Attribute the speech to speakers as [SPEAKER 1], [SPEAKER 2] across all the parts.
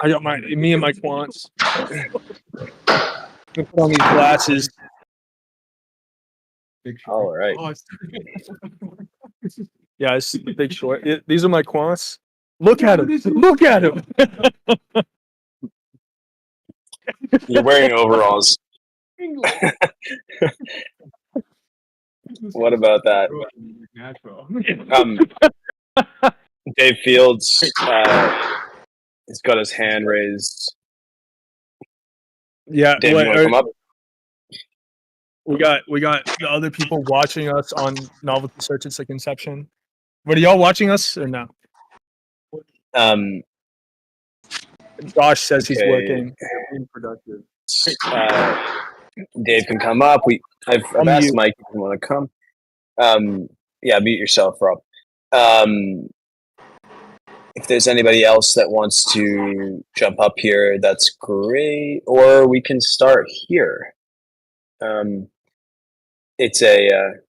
[SPEAKER 1] I got me and my quants. Put on these glasses.
[SPEAKER 2] All right.
[SPEAKER 1] Yeah, it's Big Short. These are my quants. Look at him. Look at him.
[SPEAKER 2] You're wearing overalls. What about that? Dave Fields has got his hand raised.
[SPEAKER 1] Yeah,
[SPEAKER 2] Dave, you want to come up?
[SPEAKER 1] We got the other people watching us on Novelty Search It's like Inception. What are y'all watching us or no? Josh says he's working.
[SPEAKER 3] Productive.
[SPEAKER 2] Dave can come up. I've asked Mike if you want to come. Yeah, mute yourself, Rob. If there's anybody else that wants to jump up here, that's great. Or we can start here. It's 11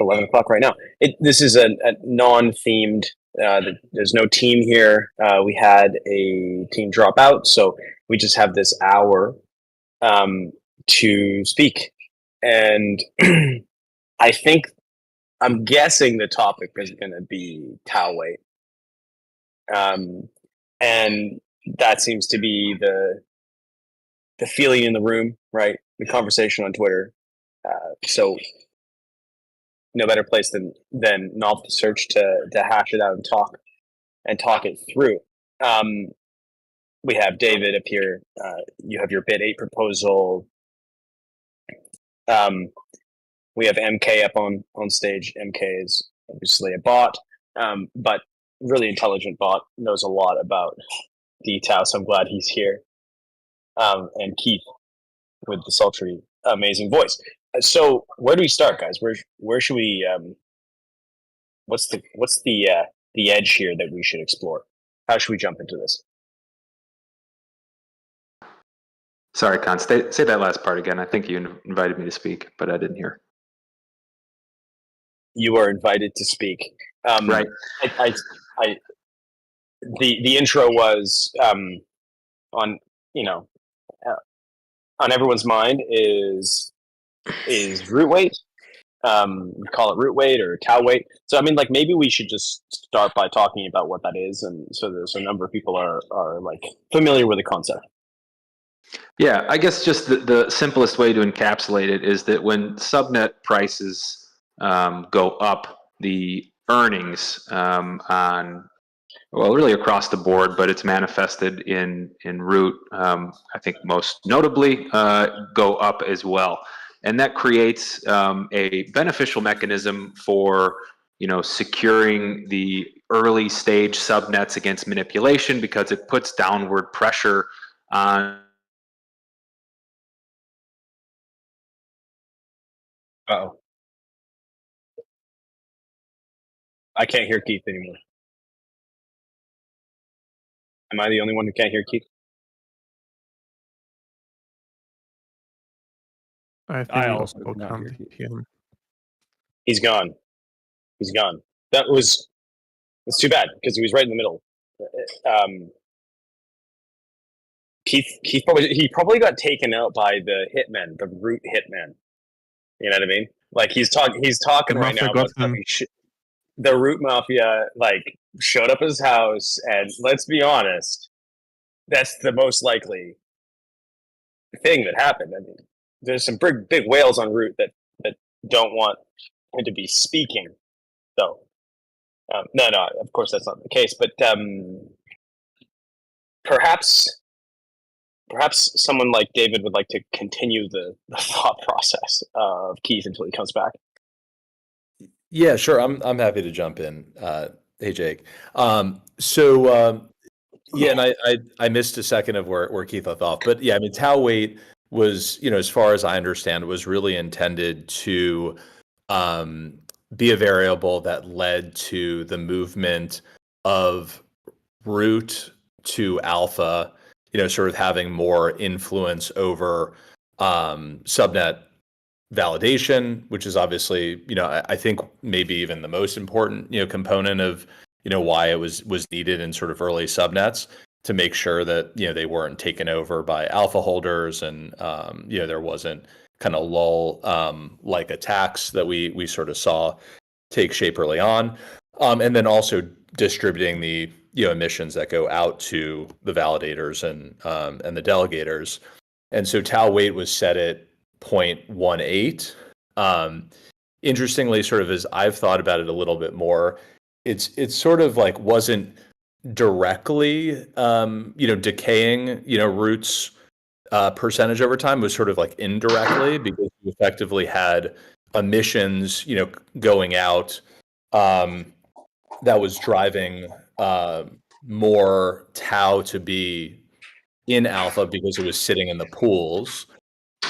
[SPEAKER 2] o'clock right now. This is a non-themed. There's no team here. We had a team drop out, so we just have this hour to speak. And I'm guessing the topic is going to be towel weight. And that seems to be the feeling in the room, right? The conversation on Twitter. So no better place than Novelty Search to hash it out and talk it through. We have David up here. You have your bid 8 proposal. We have MK up on stage. MK is obviously a bot, but really intelligent bot, knows a lot about detail, so I'm glad he's here. And Keith with the sultry, amazing voice. So where do we start, guys? Where should we? What's the edge here that we should explore? How should we jump into this?
[SPEAKER 4] Sorry, Con. Say that last part again. I think you invited me to speak, but I didn't hear.
[SPEAKER 2] You are invited to speak.
[SPEAKER 4] Right.
[SPEAKER 2] The intro was on everyone's mind is root weight. We call it root weight or tau weight. So I mean, like, maybe we should just start by talking about what that is, and so there's a number of people are like familiar with the concept.
[SPEAKER 4] Yeah, I guess just the simplest way to encapsulate it is that when subnet prices go up, the earnings really across the board, but it's manifested in root, I think most notably, go up as well. And that creates a beneficial mechanism for securing the early stage subnets against manipulation, because it puts downward pressure on.
[SPEAKER 2] Uh-oh. I can't hear Keith anymore. Am I the only one who can't hear Keith?
[SPEAKER 1] I also can't hear him.
[SPEAKER 2] He's gone. It's too bad, because he was right in the middle. Keith probably got taken out by the hitmen, the root hitman. You know what I mean? Like, he's talking right now about the root mafia, like, showed up at his house, and let's be honest, that's the most likely thing that happened. I mean, there's some big whales on root that don't want him to be speaking. So, no, of course that's not the case. But perhaps someone like David would like to continue the thought process of Keith until he comes back.
[SPEAKER 3] Yeah, sure. I'm happy to jump in. Hey, Jake. And I missed a second of where Keith left off, but yeah, I mean, tau weight was, as far as I understand, was really intended to be a variable that led to the movement of root to alpha, sort of having more influence over subnet validation, which is obviously, I think maybe even the most important, component of, why it was needed in sort of early subnets. to make sure that they weren't taken over by alpha holders, and there wasn't kind of lull like attacks that we sort of saw take shape early on, and then also distributing the emissions that go out to the validators and the delegators. And so tau weight was set at 0.18. Interestingly, sort of as I've thought about it a little bit more, it's sort of like wasn't directly decaying roots percentage over time. It was sort of like indirectly, because you effectively had emissions going out that was driving more tau to be in alpha because it was sitting in the pools,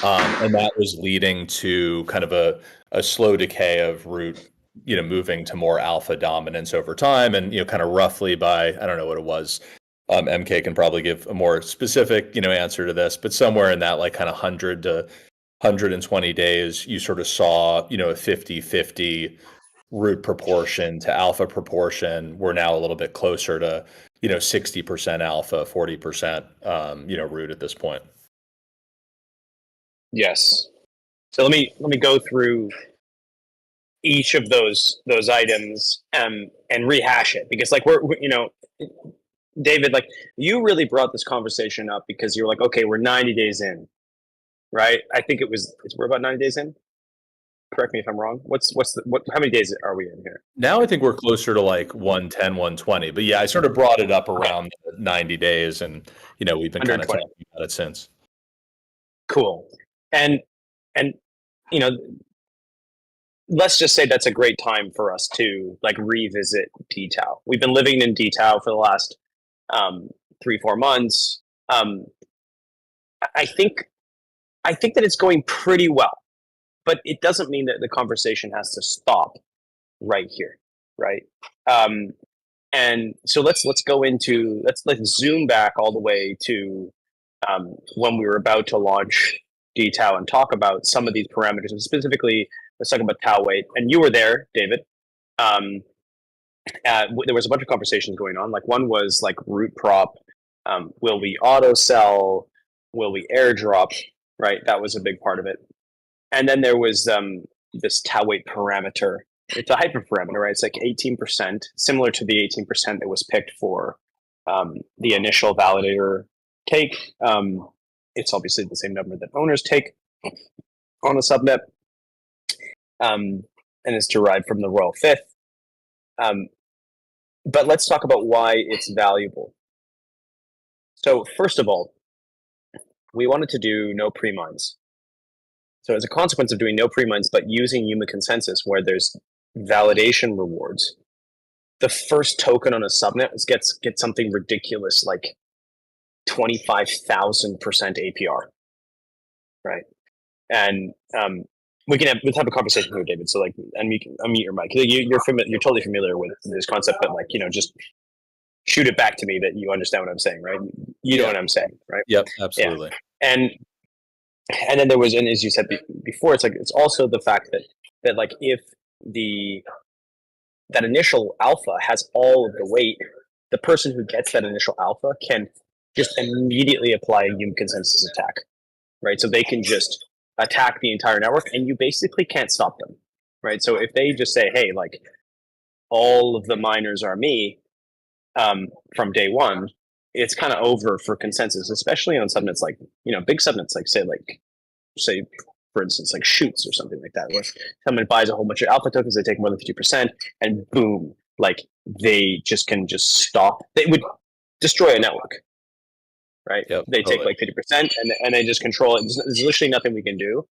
[SPEAKER 3] and that was leading to kind of a slow decay of root moving to more alpha dominance over time. And kind of roughly by, I don't know what it was, MK can probably give a more specific answer to this, but somewhere in that like kind of 100 to 120 days, you sort of saw a 50-50 root proportion to alpha proportion. We're now a little bit closer to 60% alpha, 40% root at this point.
[SPEAKER 2] Yes. So let me go through each of those items and rehash it, because like we're David, like you really brought this conversation up because you're like, okay, we're 90 days in, right? I think we're about 90 days in. Correct me if I'm wrong. How many days are we in here?
[SPEAKER 3] Now I think we're closer to like 110, 120. But yeah, I sort of brought it up around 90 days, and we've been kind of talking about it since.
[SPEAKER 2] Cool. And let's just say that's a great time for us to like revisit DTAU. We've been living in DTAU for the last 3-4 months. I think that it's going pretty well, but it doesn't mean that the conversation has to stop right here, right? And so let's go into let's zoom back all the way to when we were about to launch DTAU and talk about some of these parameters, and specifically let's talk about tau weight. And you were there, David. There was a bunch of conversations going on. Like one was like root prop. Will we auto sell? Will we airdrop? Right, that was a big part of it. And then there was this tau weight parameter. It's a hyperparameter, right? It's like 18%, similar to the 18% that was picked for the initial validator take. It's obviously the same number that owners take on a subnet, and it's derived from the royal fifth. But let's talk about why it's valuable. So first of all, we wanted to do no pre-mines. So as a consequence of doing no pre-mines, but using Yuma consensus where there's validation rewards, the first token on a subnet gets something ridiculous like 25,000% APR, right? And let's have a conversation here, David. So like, and you can unmute your mic. You're totally familiar with this concept, but like just shoot it back to me that you understand what I'm saying, right? You know what I'm saying, right?
[SPEAKER 3] Yep, absolutely.
[SPEAKER 2] Yeah. And then there was, and as you said before, it's like it's also the fact that like if that initial alpha has all of the weight, the person who gets that initial alpha can just immediately apply a Yuma consensus attack, right? So they can just attack the entire network, and you basically can't stop them, right? So if they just say, hey, like all of the miners are me from day one, it's kind of over for consensus, especially on subnets like, big subnets like say, for instance, like Shoots or something like that, where someone buys a whole bunch of alpha tokens, they take more than 50%, and boom, like they can stop. They would destroy a network, right? Yep, they take like 50% and they just control it. There's literally nothing we can do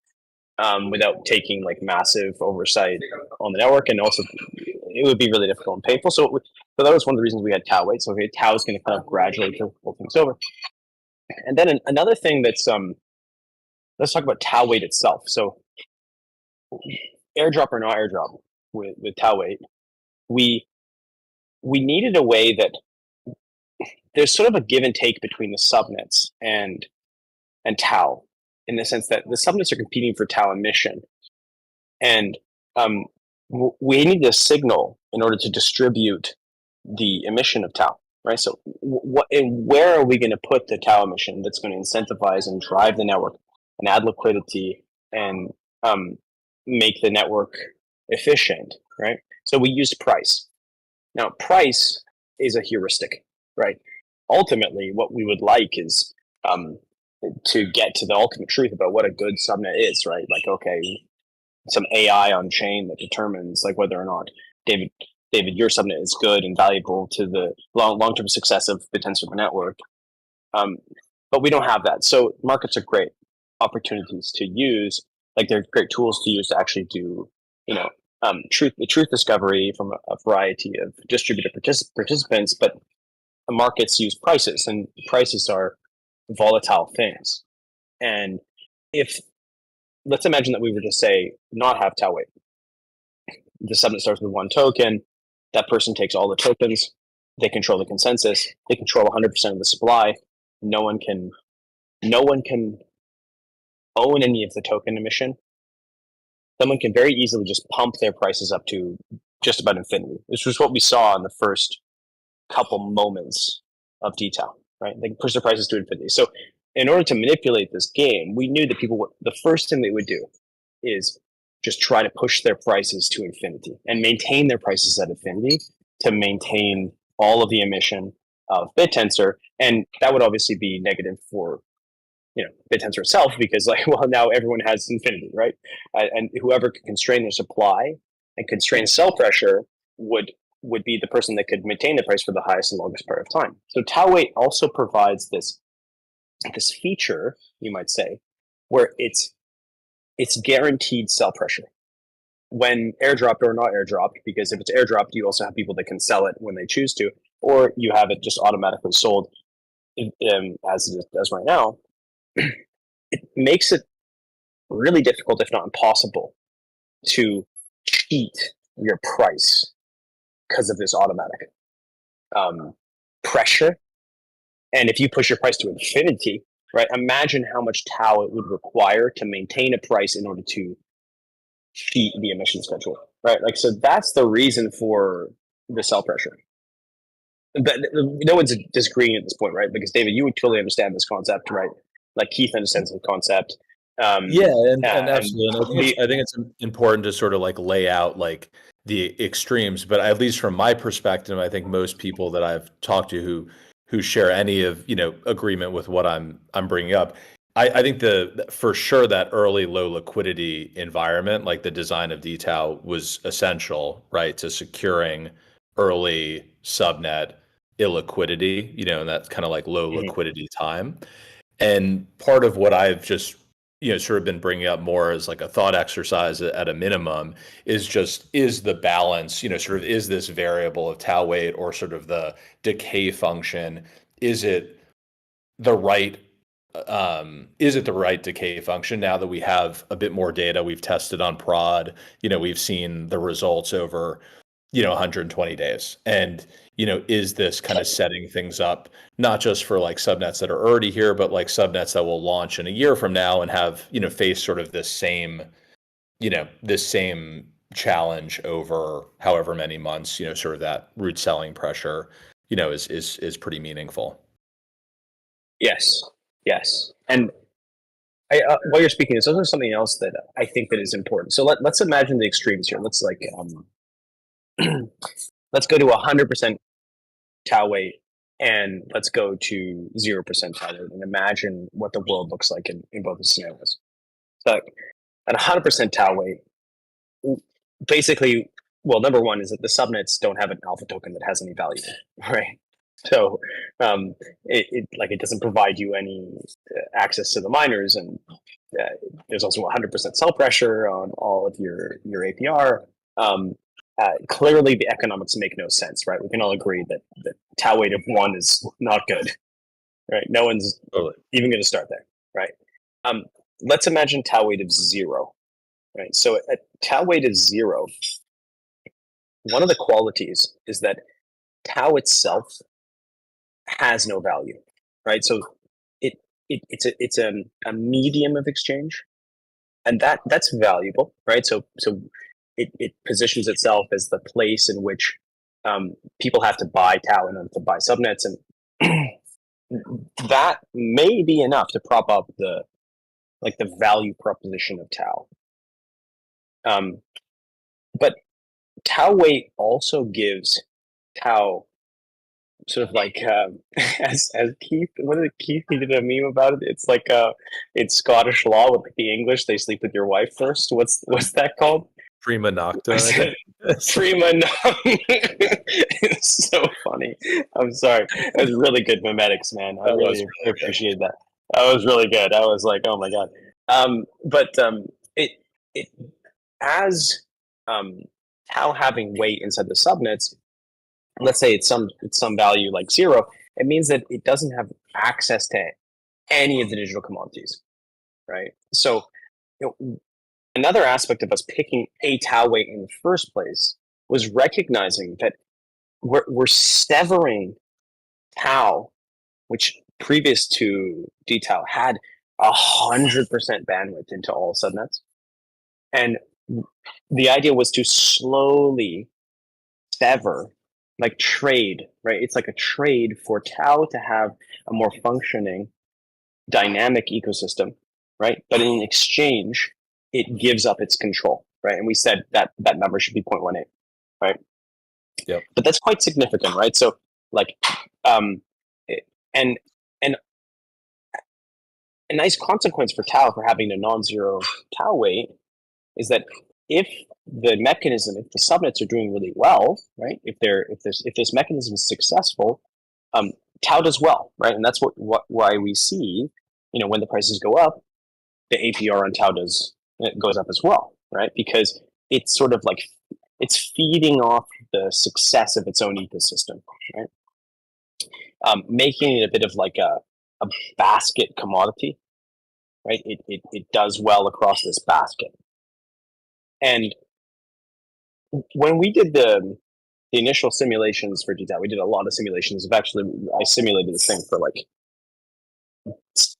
[SPEAKER 2] without taking like massive oversight on the network, and also it would be really difficult and painful. So that was one of the reasons we had tau weight. So tau is going to kind of gradually pull things over. And then another thing that's let's talk about tau weight itself. So airdrop or no airdrop with tau weight, we needed a way that there's sort of a give and take between the subnets and tau, in the sense that the subnets are competing for tau emission, and we need a signal in order to distribute the emission of tau, right? So what and where are we going to put the tau emission that's going to incentivize and drive the network and add liquidity and make the network efficient, right? So we use price. Now, price is a heuristic, right? Ultimately, what we would like is to get to the ultimate truth about what a good subnet is, right? Like, okay, some AI on chain that determines like whether or not David, your subnet is good and valuable to the long-term success of the Tensor network. But we don't have that. So markets are great opportunities to use. Like they're great tools to use to actually do, truth discovery from a variety of distributed participants. But the markets use prices, and prices are volatile things. And if let's imagine that we were to say not have tau weight. The subnet starts with one token. That person takes all the tokens. They control the consensus. They control 100% of the supply. No one can own any of the token emission. Someone can very easily just pump their prices up to just about infinity. This was what we saw in the first couple moments of DTAL, right? They push their prices to infinity. So in order to manipulate this game, we knew that the first thing they would do is just try to push their prices to infinity and maintain their prices at infinity to maintain all of the emission of BitTensor. And that would obviously be negative for BitTensor itself, because now everyone has infinity, right? And whoever could constrain their supply and constrain sell pressure would be the person that could maintain the price for the highest and longest period of time. So tau weight also provides this feature, you might say, where it's guaranteed sell pressure when airdropped or not airdropped, because if it's airdropped, you also have people that can sell it when they choose to, or you have it just automatically sold as right now. It makes it really difficult, if not impossible, to cheat your price because of this automatic pressure. And if you push your price to infinity, right, imagine how much tau it would require to maintain a price in order to cheat the emission schedule, right? Like, so that's the reason for the sell pressure. But no one's disagreeing at this point, right? Because David, you would totally understand this concept, right? Like Keith understands the concept.
[SPEAKER 3] And absolutely. I think it's important to sort of like lay out like the extremes, but at least from my perspective, I think most people that I've talked to who share any of agreement with what I'm bringing up, I think for sure that early low liquidity environment, like the design of DTAL, was essential, right, to securing early subnet illiquidity, and that's kind of like low liquidity time. And part of what I've just sort of been bringing up more as like a thought exercise at a minimum is the balance, sort of, is this variable of tau weight or sort of the decay function, is it the right decay function now that we have a bit more data, we've tested on prod, we've seen the results over 120 days, and is this kind of setting things up not just for like subnets that are already here, but like subnets that will launch in a year from now and have face sort of this same challenge over however many months, sort of that root selling pressure is pretty meaningful.
[SPEAKER 2] Yes. And while you're speaking, there's also something else that I think that is important. So let's imagine the extremes here. Let's like let's go to 100% tau weight, and let's go to 0% tau weight, and imagine what the world looks like in both the scenarios. So at 100% tau weight, basically, well, number one is that the subnets don't have an alpha token that has any value, right? So it doesn't provide you any access to the miners, and there's also 100% sell pressure on all of your APR. Clearly, the economics make no sense, right? We can all agree that the tau weight of 1 is not good, right? No one's even going to start there, right? Let's imagine tau weight of 0, right? So at tau weight of 0, one of the qualities is that tau itself has no value, right? So it's a medium of exchange, and that's valuable, right? So it positions itself as the place in which people have to buy tau in order to buy subnets, and that may be enough to prop up the value proposition of tau. But tau weight also gives tau sort of like as Keith, what did Keith, he did a meme about it. It's like it's Scottish law with the English, they sleep with your wife first. What's that called?
[SPEAKER 3] Prima nocta.
[SPEAKER 2] Prima nocta. It's so funny. I'm sorry. It was really good mimetics, man. I really appreciate that. That was really good. I was like, oh my god. But it as tau having weight inside the subnets, let's say it's some value like 0, it means that it doesn't have access to any of the digital commodities, right? So, another aspect of us picking a tau weight in the first place was recognizing that we're severing tau, which previous to dtau had 100% bandwidth into all subnets, and the idea was to slowly sever, like trade, right? It's like a trade for tau to have a more functioning dynamic ecosystem, right? But in exchange, it gives up its control, right? And we said that number should be 0.18, right?
[SPEAKER 3] Yep.
[SPEAKER 2] But that's quite significant, right? So like, and a nice consequence for tau for having a non-zero tau weight is that if the mechanism, if the subnets are doing really well, right? If this mechanism is successful, tau does well, right? And that's why we see, when the prices go up, the APR on tau goes up as well, right? Because it's sort of like it's feeding off the success of its own ecosystem, right? Making it a bit of like a basket commodity, right? It does well across this basket. And when we did the initial simulations for dtau, we did a lot of simulations. I simulated this thing for like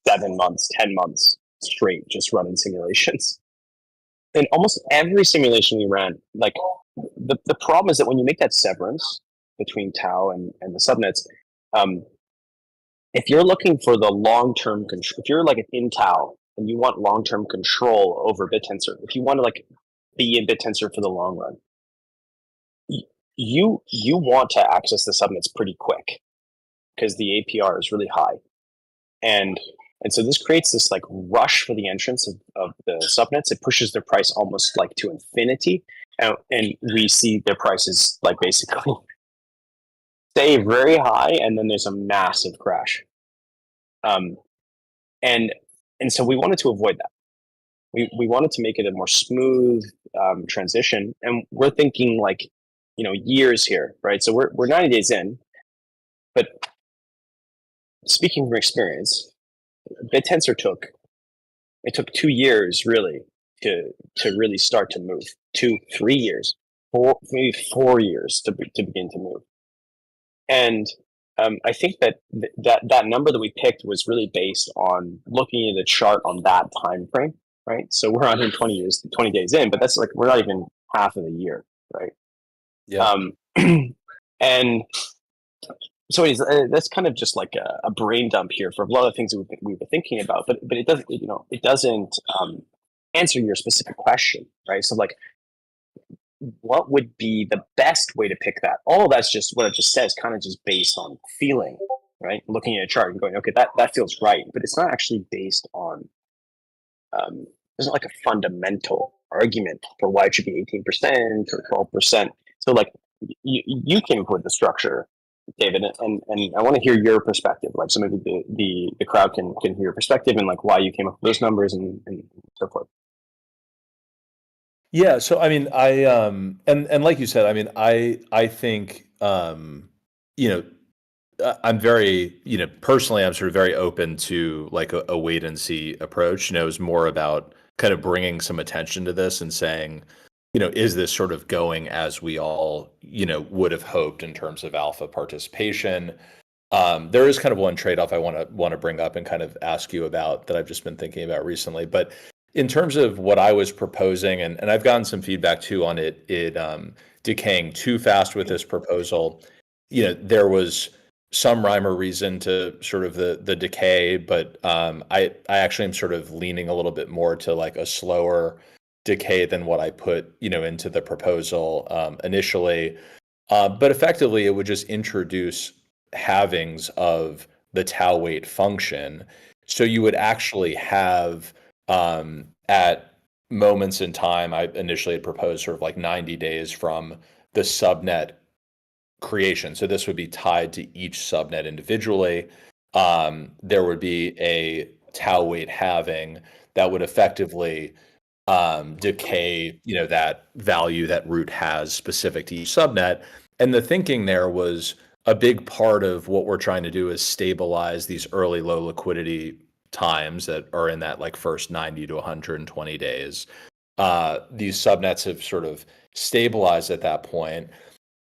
[SPEAKER 2] 7 months, 10 months straight, just running simulations. And almost every simulation we ran, like the problem is that when you make that severance between tau and the subnets, if you're looking for the long-term control, if you're like in tau and you want long-term control over BitTensor, if you want to like be in BitTensor for the long run, you want to access the subnets pretty quick because the APR is really high, and so this creates this like rush for the entrance of the subnets. It pushes their price almost like to infinity, and we see their prices like basically stay very high, and then there's a massive crash. And so we wanted to avoid that. We wanted to make it a more smooth transition, and we're thinking like years here, right? So we're 90 days in, but speaking from experience, BitTensor took 2 years really to really start to move. 2-3 years, maybe 4 years to begin to move. And I think that number that we picked was really based on looking at a chart on that time frame, right? So we're 120 days in, but that's like we're not even half of the year, right?
[SPEAKER 3] Yeah.
[SPEAKER 2] And so that's kind of just like a brain dump here for a lot of things that we were thinking about, but it doesn't it doesn't answer your specific question, right? So like, what would be the best way to pick that? All that's just what I just said is kind of just based on feeling, right? Looking at a chart and going, okay, that feels right, but it's not actually based on. There's not like a fundamental argument for why it should be 18% or 12%. So like you came up with the structure, David, and I want to hear your perspective. Like, so maybe the crowd can hear your perspective and like why you came up with those numbers and so forth.
[SPEAKER 3] Yeah, so I mean, I and like you said, I mean, I think I'm very, personally, I'm sort of very open to like a wait and see approach. It was more about kind of bringing some attention to this and saying, is this sort of going as we all, would have hoped in terms of alpha participation? There is kind of one trade-off I want to bring up and kind of ask you about that I've just been thinking about recently. But in terms of what I was proposing, and I've gotten some feedback too on it, it decaying too fast with this proposal. There was some rhyme or reason to sort of the decay, but I actually am sort of leaning a little bit more to like a slower decay than what I put into the proposal initially. But effectively, it would just introduce halvings of the tau weight function. So you would actually have at moments in time, I initially had proposed sort of like 90 days from the subnet creation. So this would be tied to each subnet individually. There would be a tau weight halving that would effectively decay, that value that root has specific to each subnet. And the thinking there was a big part of what we're trying to do is stabilize these early low liquidity times that are in that like first 90 to 120 days. These subnets have sort of stabilized at that point.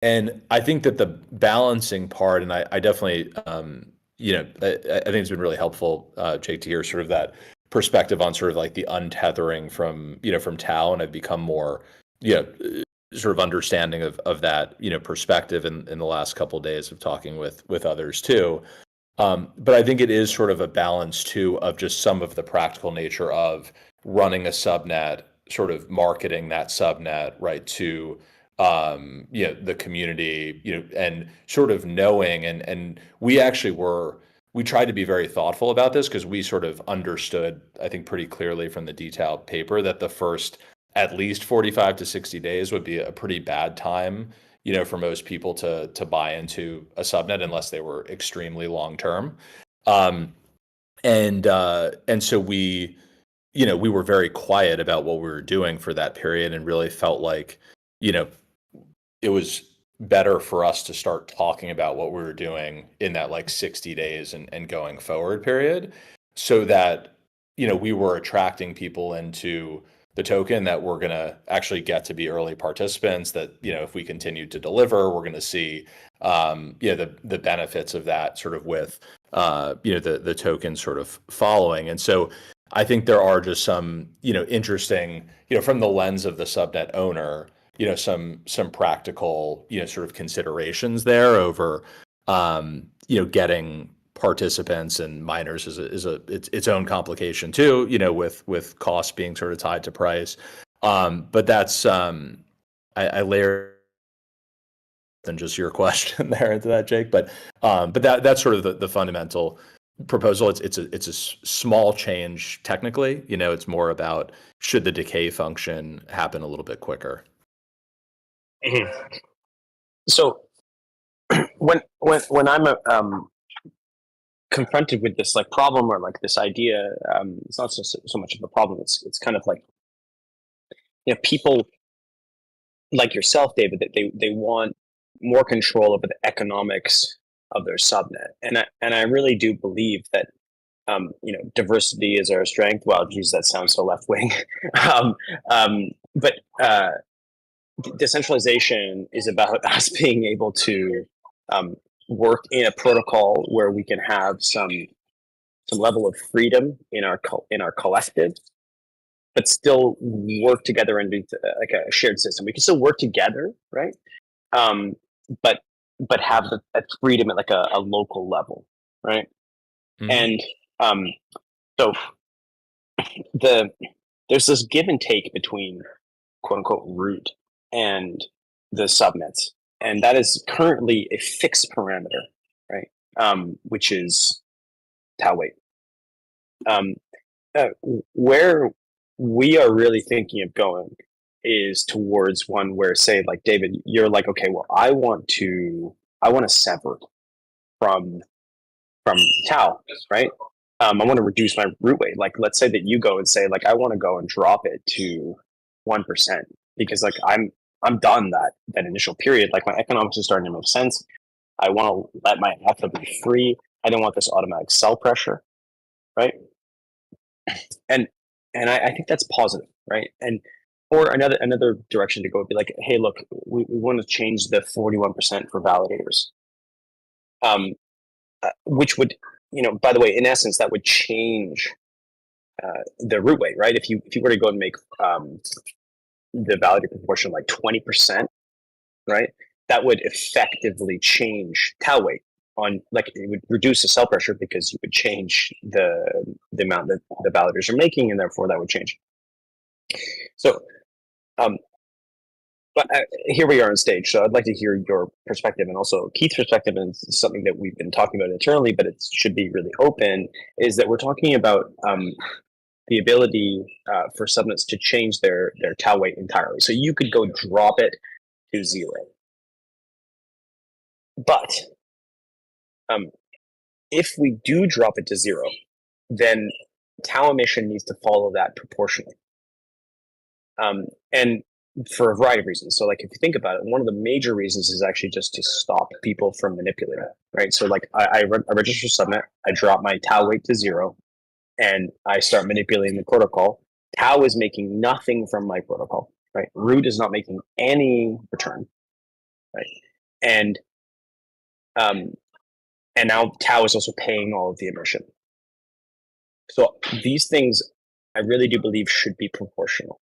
[SPEAKER 3] And I think that the balancing part, and I definitely, I think it's been really helpful, Jake, to hear sort of that perspective on sort of like the untethering from tau, and I've become more, sort of understanding of that, perspective in the last couple of days of talking with others too. But I think it is sort of a balance too of just some of the practical nature of running a subnet, sort of marketing that subnet right to the community, and sort of knowing, and we tried to be very thoughtful about this because we sort of understood, I think pretty clearly from the detailed paper, that the first at least 45 to 60 days would be a pretty bad time, for most people to buy into a subnet unless they were extremely long term. And so we were very quiet about what we were doing for that period, and really felt like, it was better for us to start talking about what we were doing in that like 60 days and going forward period, so that, we were attracting people into the token that we're going to actually get to be early participants, that, if we continue to deliver, we're going to see, the benefits of that sort of with, the token sort of following. And so I think there are just some, interesting, from the lens of the subnet owner, some practical, sort of considerations there over, getting participants and miners is its own complication too, with costs being sort of tied to price. But that's, I layer than just your question there into that, Jake. But that's sort of the fundamental proposal. It's a small change technically. It's more about, should the decay function happen a little bit quicker.
[SPEAKER 2] Mm-hmm. So when I'm confronted with this like problem or like this idea, it's not so much of a problem. It's kind of like, people like yourself, David, that they want more control over the economics of their subnet, and I really do believe that diversity is our strength. Well, geez, that sounds so left wing. But decentralization is about us being able to work in a protocol where we can have some level of freedom in our collective, but still work together and be like a shared system. We can still work together, right? But have that freedom at like a local level, right? Mm-hmm. And so there's this give and take between quote unquote root and the subnets, and that is currently a fixed parameter, right? Which is tau weight. Where we are really thinking of going is towards one where, say, like David, you're like, okay, well, I want to sever from tau, right? I want to reduce my root weight. Like, let's say that you go and say, like, I want to go and drop it to 1% because, like, I'm done that initial period. Like, my economics is starting to make sense. I want to let my alpha be free. I don't want this automatic sell pressure, right? And I think that's positive, right? And or another direction to go would be like, hey, look, we want to change the 41% for validators, which would, by the way, in essence, that would change the root weight, right? If you were to go and make the validator proportion like 20%, right? That would effectively change tau weight on, like, it would reduce the cell pressure because you would change the amount that the validators are making, and therefore that would change. So, but here we are on stage, so I'd like to hear your perspective and also Keith's perspective, and something that we've been talking about internally, but it should be really open, is that we're talking about the ability for subnets to change their tau weight entirely. So you could go drop it to 0. But if we do drop it to 0, then tau emission needs to follow that proportionally. And for a variety of reasons. So, like, if you think about it, one of the major reasons is actually just to stop people from manipulating, right? So, like, I register subnet, I drop my tau weight to 0, and I start manipulating the protocol. Tau is making nothing from my protocol, right? Root is not making any return, right? And now tau is also paying all of the emission. So these things, I really do believe, should be proportional.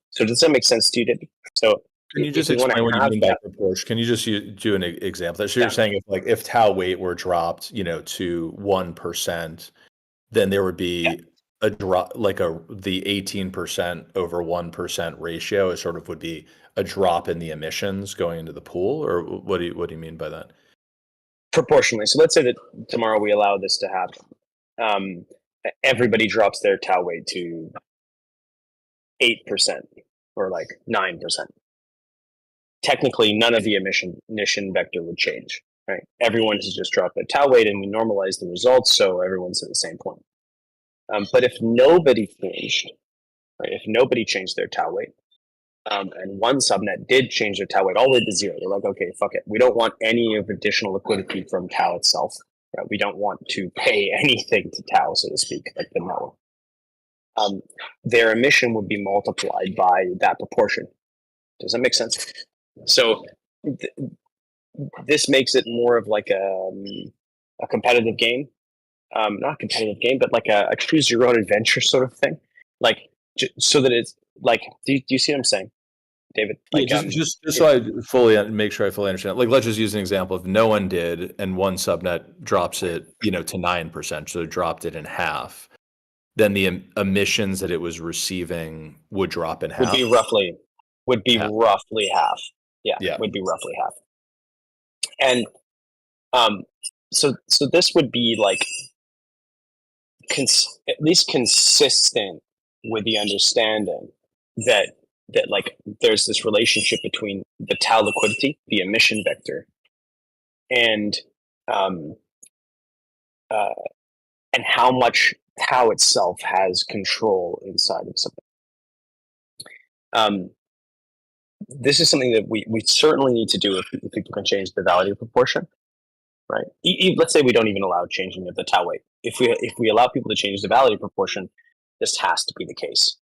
[SPEAKER 2] So does that make sense to you, David? So
[SPEAKER 3] can you just explain what you mean by proportion? Can you just do an example? So you're saying if tau weight were dropped, to 1%, then there would be a drop, like the 18% over 1% ratio is sort of would be a drop in the emissions going into the pool, or what do you mean by that?
[SPEAKER 2] Proportionally. So let's say that tomorrow we allow this to happen. Everybody drops their tau weight to 8% or like 9%. Technically, none of the emission vector would change, right? Everyone has just dropped their tau weight, and we normalize the results, so everyone's at the same point. But if nobody changed, right? If nobody changed their tau weight, and one subnet did change their tau weight all the way to 0, they're like, okay, fuck it. We don't want any of additional liquidity from tau itself. Right? We don't want to pay anything to tau, so to speak, like the network. Their emission would be multiplied by that proportion. Does that make sense? So this makes it more of like a competitive game. Not a competitive game, but like a choose your own adventure sort of thing. Like, so that it's like, do you see what I'm saying, David? Like,
[SPEAKER 3] just so I fully make sure I fully understand. Like, let's just use an example. If no one did, and one subnet drops it, to 9%, so it dropped it in half, then the emissions that it was receiving would drop in half.
[SPEAKER 2] Would be roughly half. Yeah, would be roughly half. And so this would be like at least consistent with the understanding that like there's this relationship between the tau liquidity, the emission vector, and how much tau itself has control inside of something. This is something that we certainly need to do if people can change the value proportion, right? Let's say we don't even allow changing of the tau weight. If we allow people to change the value proportion, this has to be the case,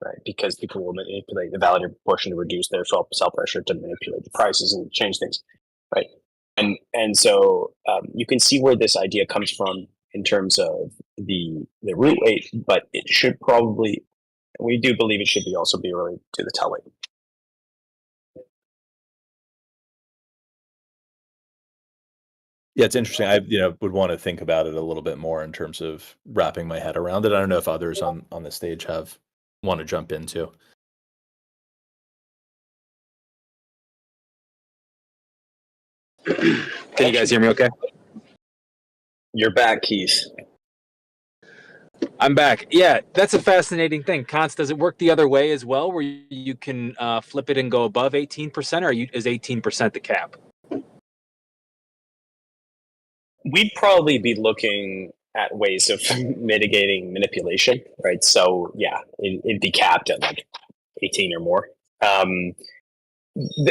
[SPEAKER 2] right? Because people will manipulate the value proportion to reduce their sell pressure, to manipulate the prices and change things, right? And so you can see where this idea comes from in terms of the root weight, but it should probably, we do believe it should also be related to the tau weight.
[SPEAKER 3] Yeah, it's interesting. I would want to think about it a little bit more in terms of wrapping my head around it. I don't know if others on the stage want to jump into.
[SPEAKER 5] Can you guys hear me okay?
[SPEAKER 2] You're back, Keith.
[SPEAKER 5] I'm back. Yeah, that's a fascinating thing. Const, does it work the other way as well, where you can flip it and go above 18%, or is 18% the cap?
[SPEAKER 2] We'd probably be looking at ways of mitigating manipulation, right? So yeah, it'd be capped at like 18 or more.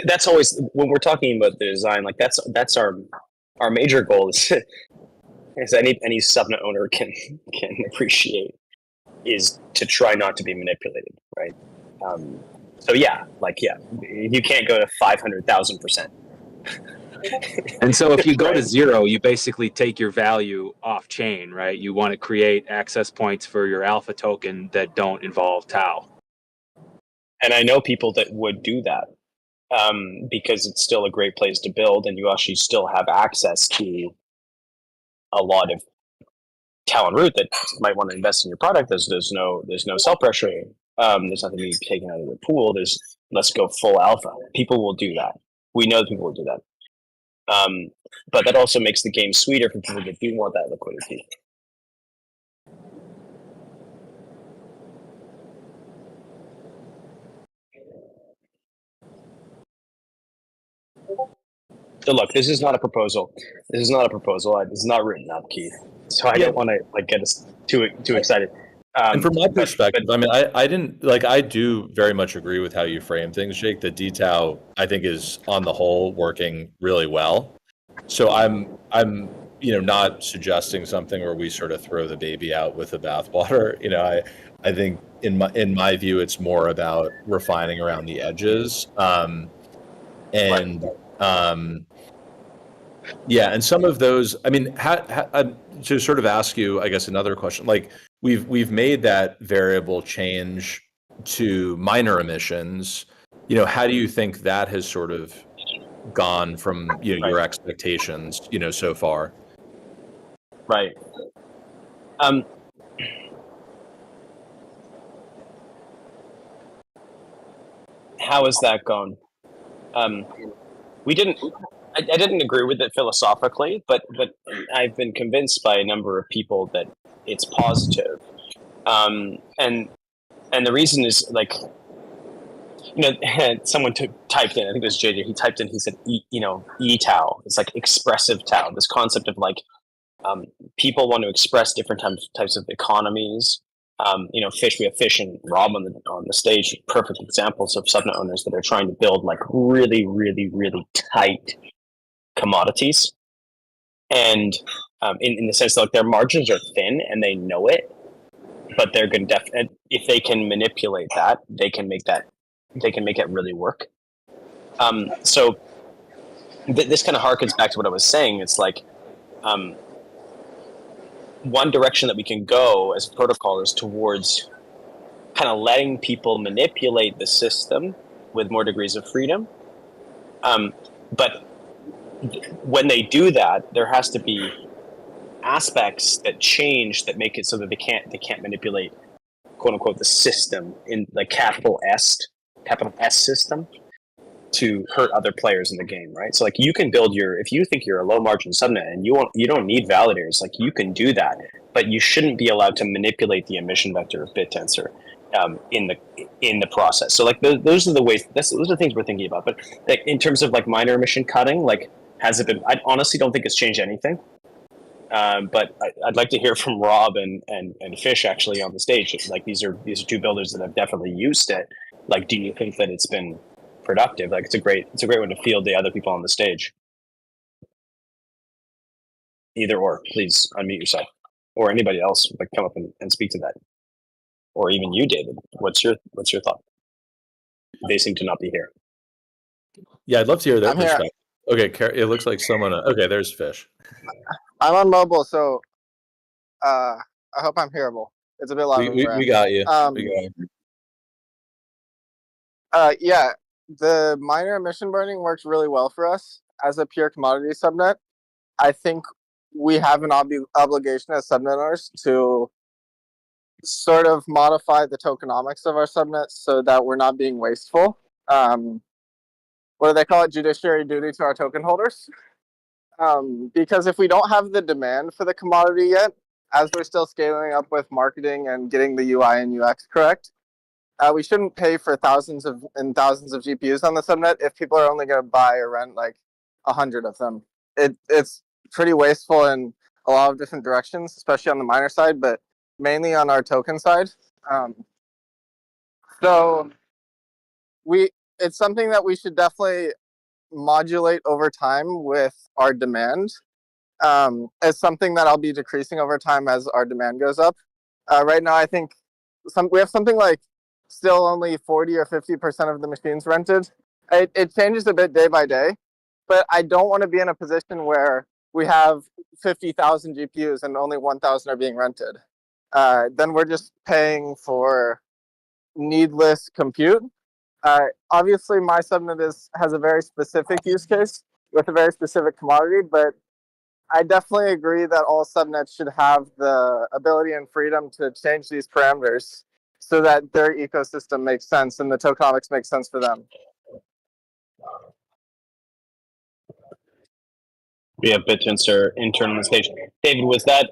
[SPEAKER 2] That's always, when we're talking about the design, like that's our major goal is any subnet owner can appreciate, is to try not to be manipulated, right? So yeah, you can't go to 500,000%.
[SPEAKER 5] And so if you go to 0, you basically take your value off chain, right? You want to create access points for your alpha token that don't involve tau.
[SPEAKER 2] And I know people that would do that. because it's still a great place to build, and you actually still have access to a lot of talent root that might want to invest in your product. There's no sell pressuring. There's nothing being taken out of the pool. There's let's go full alpha. People will do that. We know people will do that. But that also makes the game sweeter for people that do want that liquidity. So look, this is not a proposal. This is not a proposal. It's not written up, Keith. So I don't want to like get us too excited.
[SPEAKER 3] And from my perspective, I mean, I didn't like. I do very much agree with how you frame things, Jake. The DTAO, I think, is on the whole working really well. So I'm not suggesting something where we sort of throw the baby out with the bathwater. I think in my view, it's more about refining around the edges. Yeah, and some of those. I mean, to sort of ask you, I guess, another question. Like we've made that variable change to minor emissions. How do you think that has sort of gone from your expectations, so far?
[SPEAKER 2] Right. How has that gone? I didn't agree with it philosophically, but I've been convinced by a number of people that it's positive. And the reason is like, someone typed in, I think it was JJ, he typed in, he said, e-Tao. It's like expressive Tao, this concept of like, people want to express different types of economies. Fish, we have Fish and Rob on the stage, perfect examples of subnet owners that are trying to build like really, really, really tight commodities. And in the sense that like their margins are thin and they know it, but they're going to if they can manipulate that, they can make it really work. So this kind of harkens back to what I was saying. It's like one direction that we can go as a protocol is towards kind of letting people manipulate the system with more degrees of freedom. But when they do that, there has to be aspects that change that make it so that they can't manipulate, quote unquote, the system in the capital S system to hurt other players in the game, right? So like you can build if you think you're a low margin subnet and you don't need validators, like you can do that, but you shouldn't be allowed to manipulate the emission vector of BitTensor in the process. So like those are the ways. Those are the things we're thinking about. But like in terms of like minor emission cutting, like has it been? I honestly don't think it's changed anything. But I'd like to hear from Rob and Fish actually on the stage. Like these are two builders that have definitely used it. Like, do you think that it's been productive? Like it's a great way to field the other people on the stage. Either or, please unmute yourself, or anybody else like come up and speak to that, or even you, David. What's your thought? They seem to not be here.
[SPEAKER 3] Yeah, I'd love to hear their perspective.
[SPEAKER 6] Here.
[SPEAKER 3] Okay, it looks like someone. Okay, there's Fish.
[SPEAKER 6] I'm on mobile, so I hope I'm hearable. It's a bit loud.
[SPEAKER 3] We got you.
[SPEAKER 6] Yeah, the minor emission burning works really well for us as a pure commodity subnet. I think we have an obligation as subnet owners to sort of modify the tokenomics of our subnets so that we're not being wasteful. What do they call it? Judiciary duty to our token holders. Because if we don't have the demand for the commodity yet, as we're still scaling up with marketing and getting the UI and UX correct, we shouldn't pay for thousands of GPUs on the subnet if people are only going to buy or rent like 100 of them. It's pretty wasteful in a lot of different directions, especially on the miner side, but mainly on our token side. So it's something that we should definitely modulate over time with our demand. It's something that I'll be decreasing over time as our demand goes up. Right now, I think we have something like still only 40 or 50% of the machines rented. It changes a bit day by day, but I don't want to be in a position where we have 50,000 GPUs and only 1,000 are being rented. Then we're just paying for needless compute. Obviously, my subnet has a very specific use case with a very specific commodity, but I definitely agree that all subnets should have the ability and freedom to change these parameters so that their ecosystem makes sense and the tokenomics make sense for them.
[SPEAKER 2] We have BitTensor intern on the stage. David, was that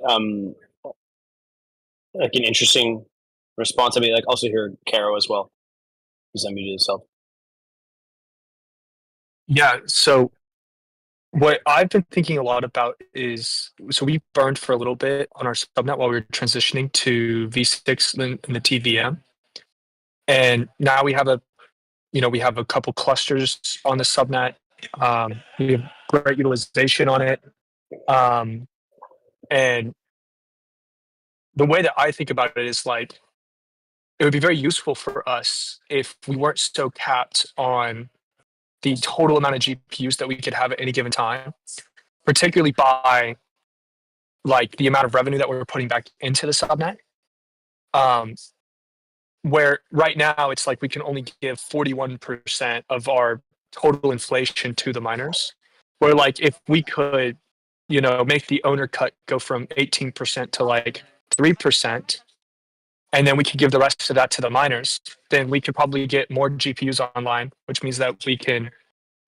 [SPEAKER 2] like an interesting response? I mean, like also hear Caro as well. He's unmuted himself.
[SPEAKER 1] Yeah, so what I've been thinking a lot about is, so we burned for a little bit on our subnet while we were transitioning to V6 in the TVM. And now we have a couple clusters on the subnet. We have great utilization on it. And the way that I think about it is like, it would be very useful for us if we weren't so capped on the total amount of GPUs that we could have at any given time, particularly by like the amount of revenue that we're putting back into the subnet. Where right now it's like we can only give 41% of our total inflation to the miners. Where like if we could, make the owner cut go from 18% to like 3%, and then we could give the rest of that to the miners, then we could probably get more GPUs online, which means that we can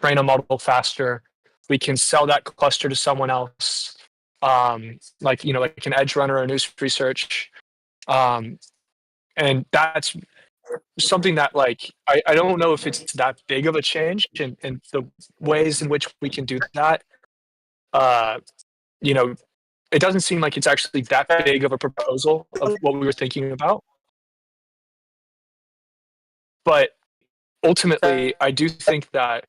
[SPEAKER 1] train a model faster. We can sell that cluster to someone else, like an edge runner or news research. And that's something that like I don't know if it's that big of a change, and the ways in which we can do that. It doesn't seem like it's actually that big of a proposal of what we were thinking about. But ultimately, I do think that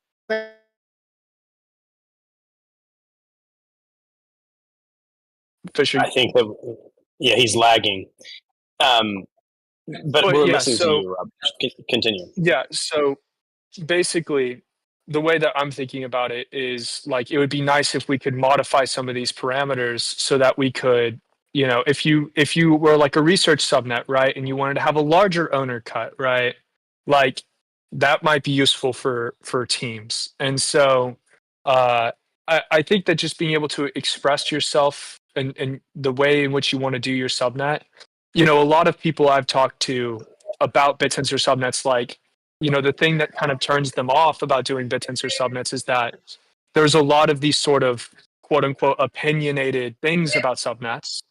[SPEAKER 1] Fisher.
[SPEAKER 2] I think that he's lagging. But we're listening to you, Rob. Continue.
[SPEAKER 1] Yeah, so basically, the way that I'm thinking about it is like it would be nice if we could modify some of these parameters so that we could, if you were like a research subnet, right, and you wanted to have a larger owner cut, right, like that might be useful for teams. And so I think that just being able to express yourself and the way in which you want to do your subnet, a lot of people I've talked to about BitTensor subnets, like, the thing that kind of turns them off about doing BitTensor subnets is that there's a lot of these sort of quote unquote opinionated things about subnets.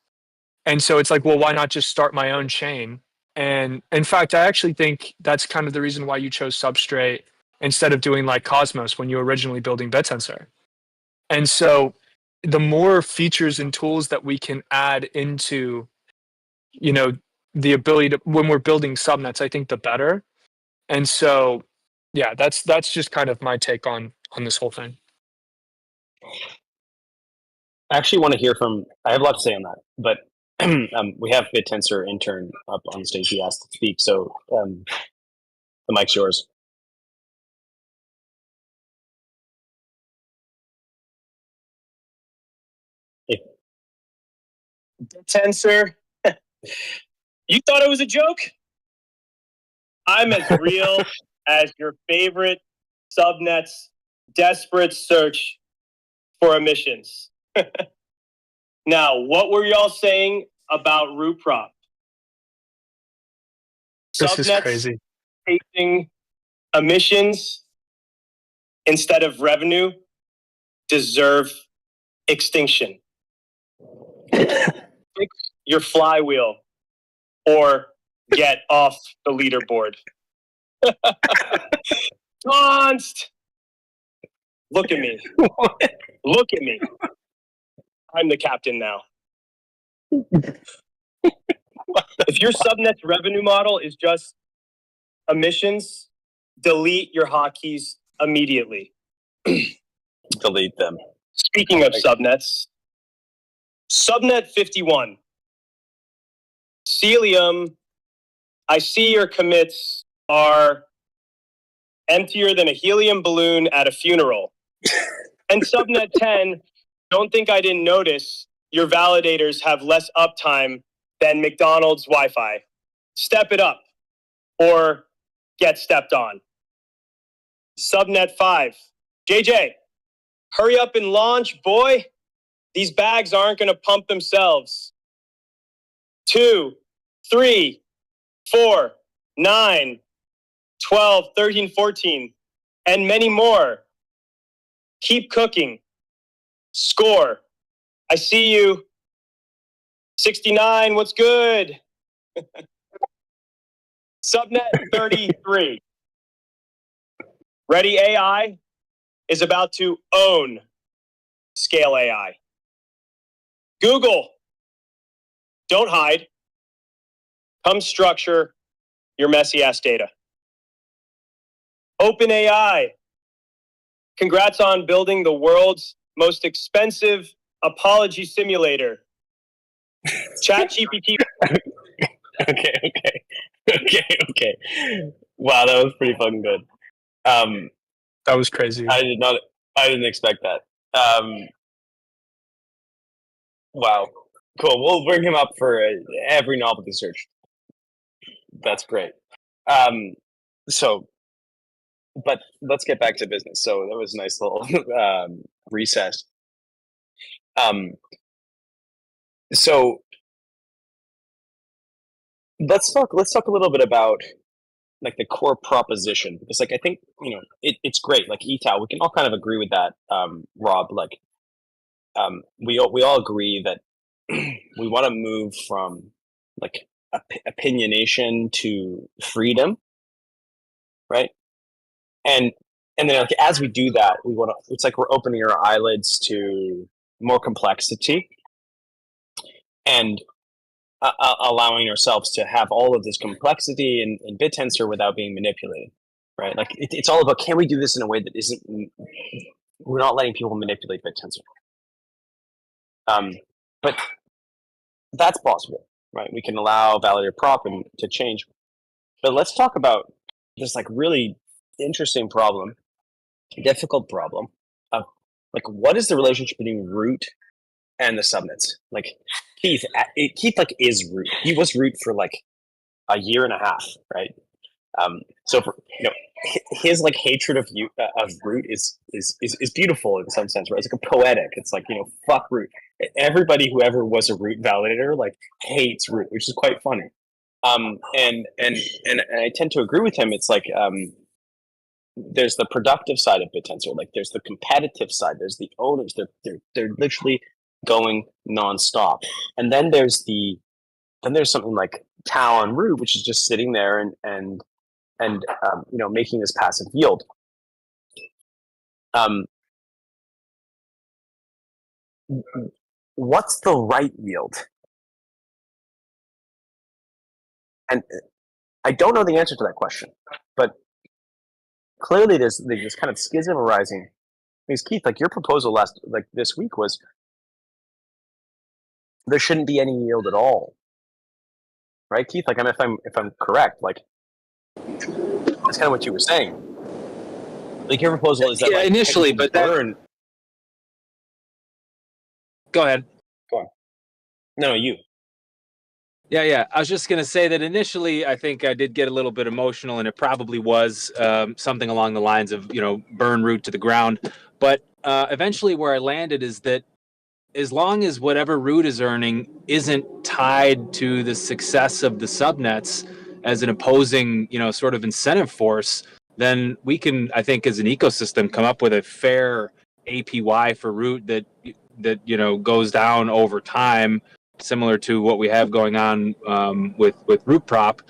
[SPEAKER 1] And so it's like, well, why not just start my own chain? And in fact, I actually think that's kind of the reason why you chose Substrate instead of doing like Cosmos when you were originally building BitTensor. And so the more features and tools that we can add into, the ability to, when we're building subnets, I think the better. And so, yeah, that's just kind of my take on this whole thing.
[SPEAKER 2] I actually want to hear from. I have a lot to say on that, but we have BitTensor intern up on stage. He asked to speak, so the mic's yours.
[SPEAKER 7] BitTensor, you thought it was a joke? I'm as real as your favorite subnet's desperate search for emissions. Now, what were y'all saying about root prop?
[SPEAKER 1] This is crazy.
[SPEAKER 7] Chasing emissions instead of revenue deserve extinction. Fix your flywheel or get off the leaderboard. Const! Look at me. Look at me. I'm the captain now. If your subnet's revenue model is just emissions, delete your hotkeys immediately.
[SPEAKER 2] Delete them.
[SPEAKER 7] Speaking of subnets, subnet 51. Celium, I see your commits are emptier than a helium balloon at a funeral. And subnet 10, don't think I didn't notice, your validators have less uptime than McDonald's Wi-Fi. Step it up or get stepped on. subnet 5. JJ, hurry up and launch, boy. These bags aren't going to pump themselves. 2, 3, 4, 9, 12, 13, 14, and many more. Keep cooking. Score. I see you. 69, what's good? Subnet 33. Ready AI is about to own Scale AI. Google, don't hide. Come structure your messy ass data. OpenAI, congrats on building the world's most expensive apology simulator. ChatGPT.
[SPEAKER 2] Okay. Wow, that was pretty fucking good.
[SPEAKER 1] That was crazy.
[SPEAKER 2] I didn't expect that. Wow. Cool. We'll bring him up for every novelty search. That's great. But let's get back to business. So that was a nice little recess. So let's talk a little bit about like the core proposition, because like I think it's great. Like ETAL, we can all kind of agree with that, Rob. Like we all agree that we want to move from like opinionation to freedom, right? And then like as we do that, we want to. It's like we're opening our eyelids to more complexity and allowing ourselves to have all of this complexity in BitTensor without being manipulated, right? Like it's all about, can we do this in a way that isn't? We're not letting people manipulate BitTensor. But that's possible, right? We can allow validated prop to change. But let's talk about this like really interesting problem, difficult problem of like what is the relationship between root and the subnets? Like Keith like is root. He was root for like a year and a half, right? So for his like hatred of root is beautiful in some sense, right? It's like a poetic. It's like fuck root. Everybody who ever was a root validator like hates root, which is quite funny. And I tend to agree with him. It's like there's the productive side of BitTensor, like there's the competitive side, there's the owners. They're literally going nonstop, and then there's something like Tau and root, which is just sitting there and making this passive yield. What's the right yield? And I don't know the answer to that question, but clearly there's this kind of schism arising. Because Keith, like your proposal this week was there shouldn't be any yield at all, right, Keith? Like if I'm correct, like that's kind of what you were saying. Like your proposal is that
[SPEAKER 5] initially, but
[SPEAKER 2] burn.
[SPEAKER 5] Go ahead.
[SPEAKER 2] Go on. No, you.
[SPEAKER 5] Yeah. I was just going to say that initially, I think I did get a little bit emotional, and it probably was something along the lines of, burn root to the ground. But eventually where I landed is that as long as whatever root is earning isn't tied to the success of the subnets as an opposing, sort of incentive force, then we can, I think, as an ecosystem, come up with a fair APY for root that goes down over time, similar to what we have going on with root prop.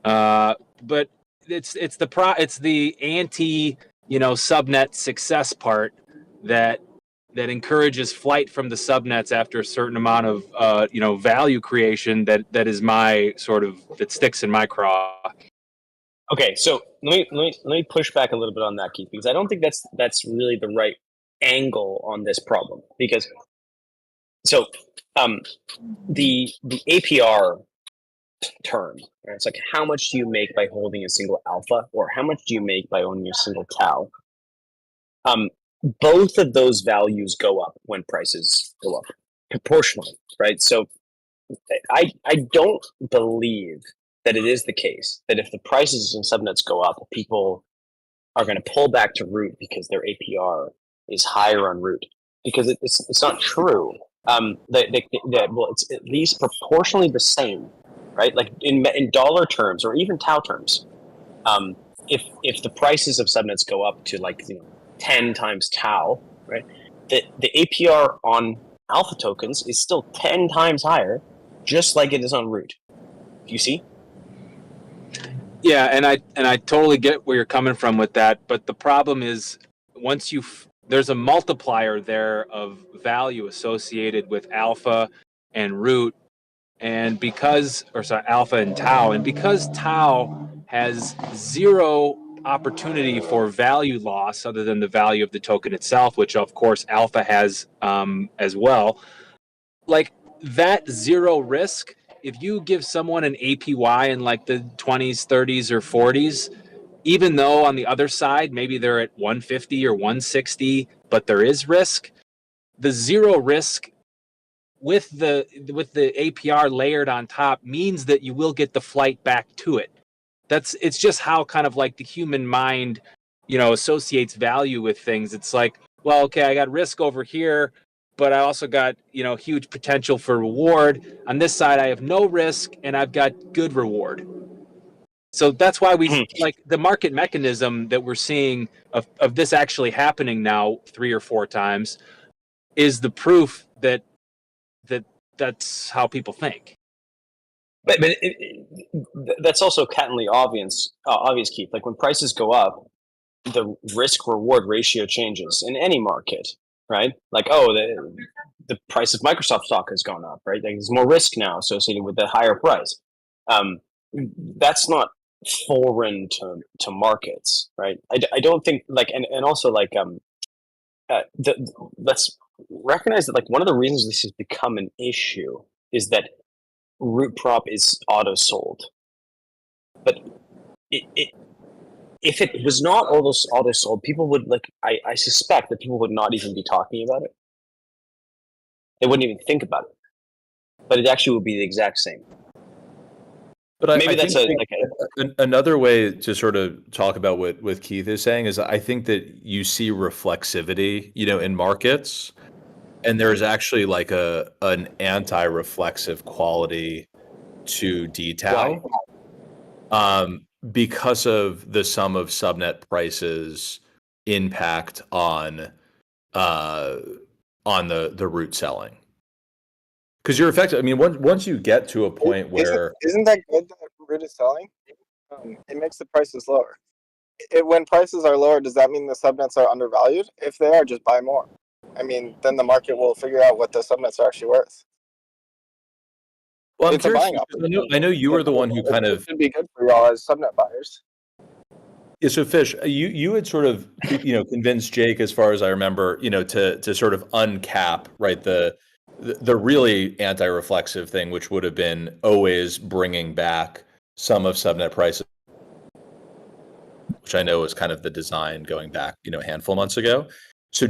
[SPEAKER 5] But it's the anti subnet success part that encourages flight from the subnets after a certain amount of value creation that is my sort of, that sticks in my craw.
[SPEAKER 2] Okay, so let me push back a little bit on that, Keith, because I don't think that's really the right angle on this problem. Because the APR term, right? It's like how much do you make by holding a single alpha, or how much do you make by owning a single tau? Both of those values go up when prices go up proportionally, right? So I don't believe that it is the case that if the prices in subnets go up, people are going to pull back to root because their APR is higher on root, because it's not true. Well, it's at least proportionally the same, right? Like in dollar terms or even tau terms, if the prices of subnets go up to 10 times tau, right? The APR on alpha tokens is still 10 times higher, just like it is on root. Do you see?
[SPEAKER 5] Yeah, and I totally get where you're coming from with that, but the problem is there's a multiplier there of value associated with alpha and root, and alpha and tau, and because tau has zero opportunity for value loss other than the value of the token itself, which of course alpha has as well. Like that zero risk, if you give someone an APY in like the 20s, 30s, or 40s, even though on the other side maybe they're at 150 or 160, but there is risk, the zero risk with the APR layered on top means that you will get the flight back to it. It's just how kind of like the human mind, associates value with things. It's like, well, okay, I got risk over here, but I also got, huge potential for reward. On this side, I have no risk and I've got good reward. So that's why we like the market mechanism that we're seeing of this actually happening now 3 or 4 times is the proof that that's how people think.
[SPEAKER 2] But that's also patently obvious, Keith. Like when prices go up, the risk-reward ratio changes in any market, right? Like, the price of Microsoft stock has gone up, right? Like, there's more risk now associated with the higher price. That's not foreign to markets, right? I don't think and also let's recognize that one of the reasons this has become an issue is that root prop is auto sold, but if it was not auto sold, people would I suspect that people would not even be talking about it. They wouldn't even think about it, but it actually would be the exact same.
[SPEAKER 3] But
[SPEAKER 2] maybe that's
[SPEAKER 3] another way to sort of talk about what Keith is saying is I think that you see reflexivity, in markets, and there's actually an anti-reflexive quality to DTAU, because of the sum of subnet prices impact on the root selling. Because you're effective. I mean, once you get to a point where
[SPEAKER 6] isn't that good that root is selling? It makes the prices lower. When prices are lower, does that mean the subnets are undervalued? If they are, just buy more. I mean, then the market will figure out what the subnets are actually worth.
[SPEAKER 3] Well,
[SPEAKER 6] it's a buying opportunity.
[SPEAKER 3] I know you were the one who kind of
[SPEAKER 6] should be good for y'all as subnet buyers.
[SPEAKER 3] Yeah, so Fish, you had sort of convinced Jake, as far as I remember, to sort of uncap, right, the really anti-reflexive thing, which would have been always bringing back some of subnet prices, which I know was kind of the design going back, a handful of months ago. So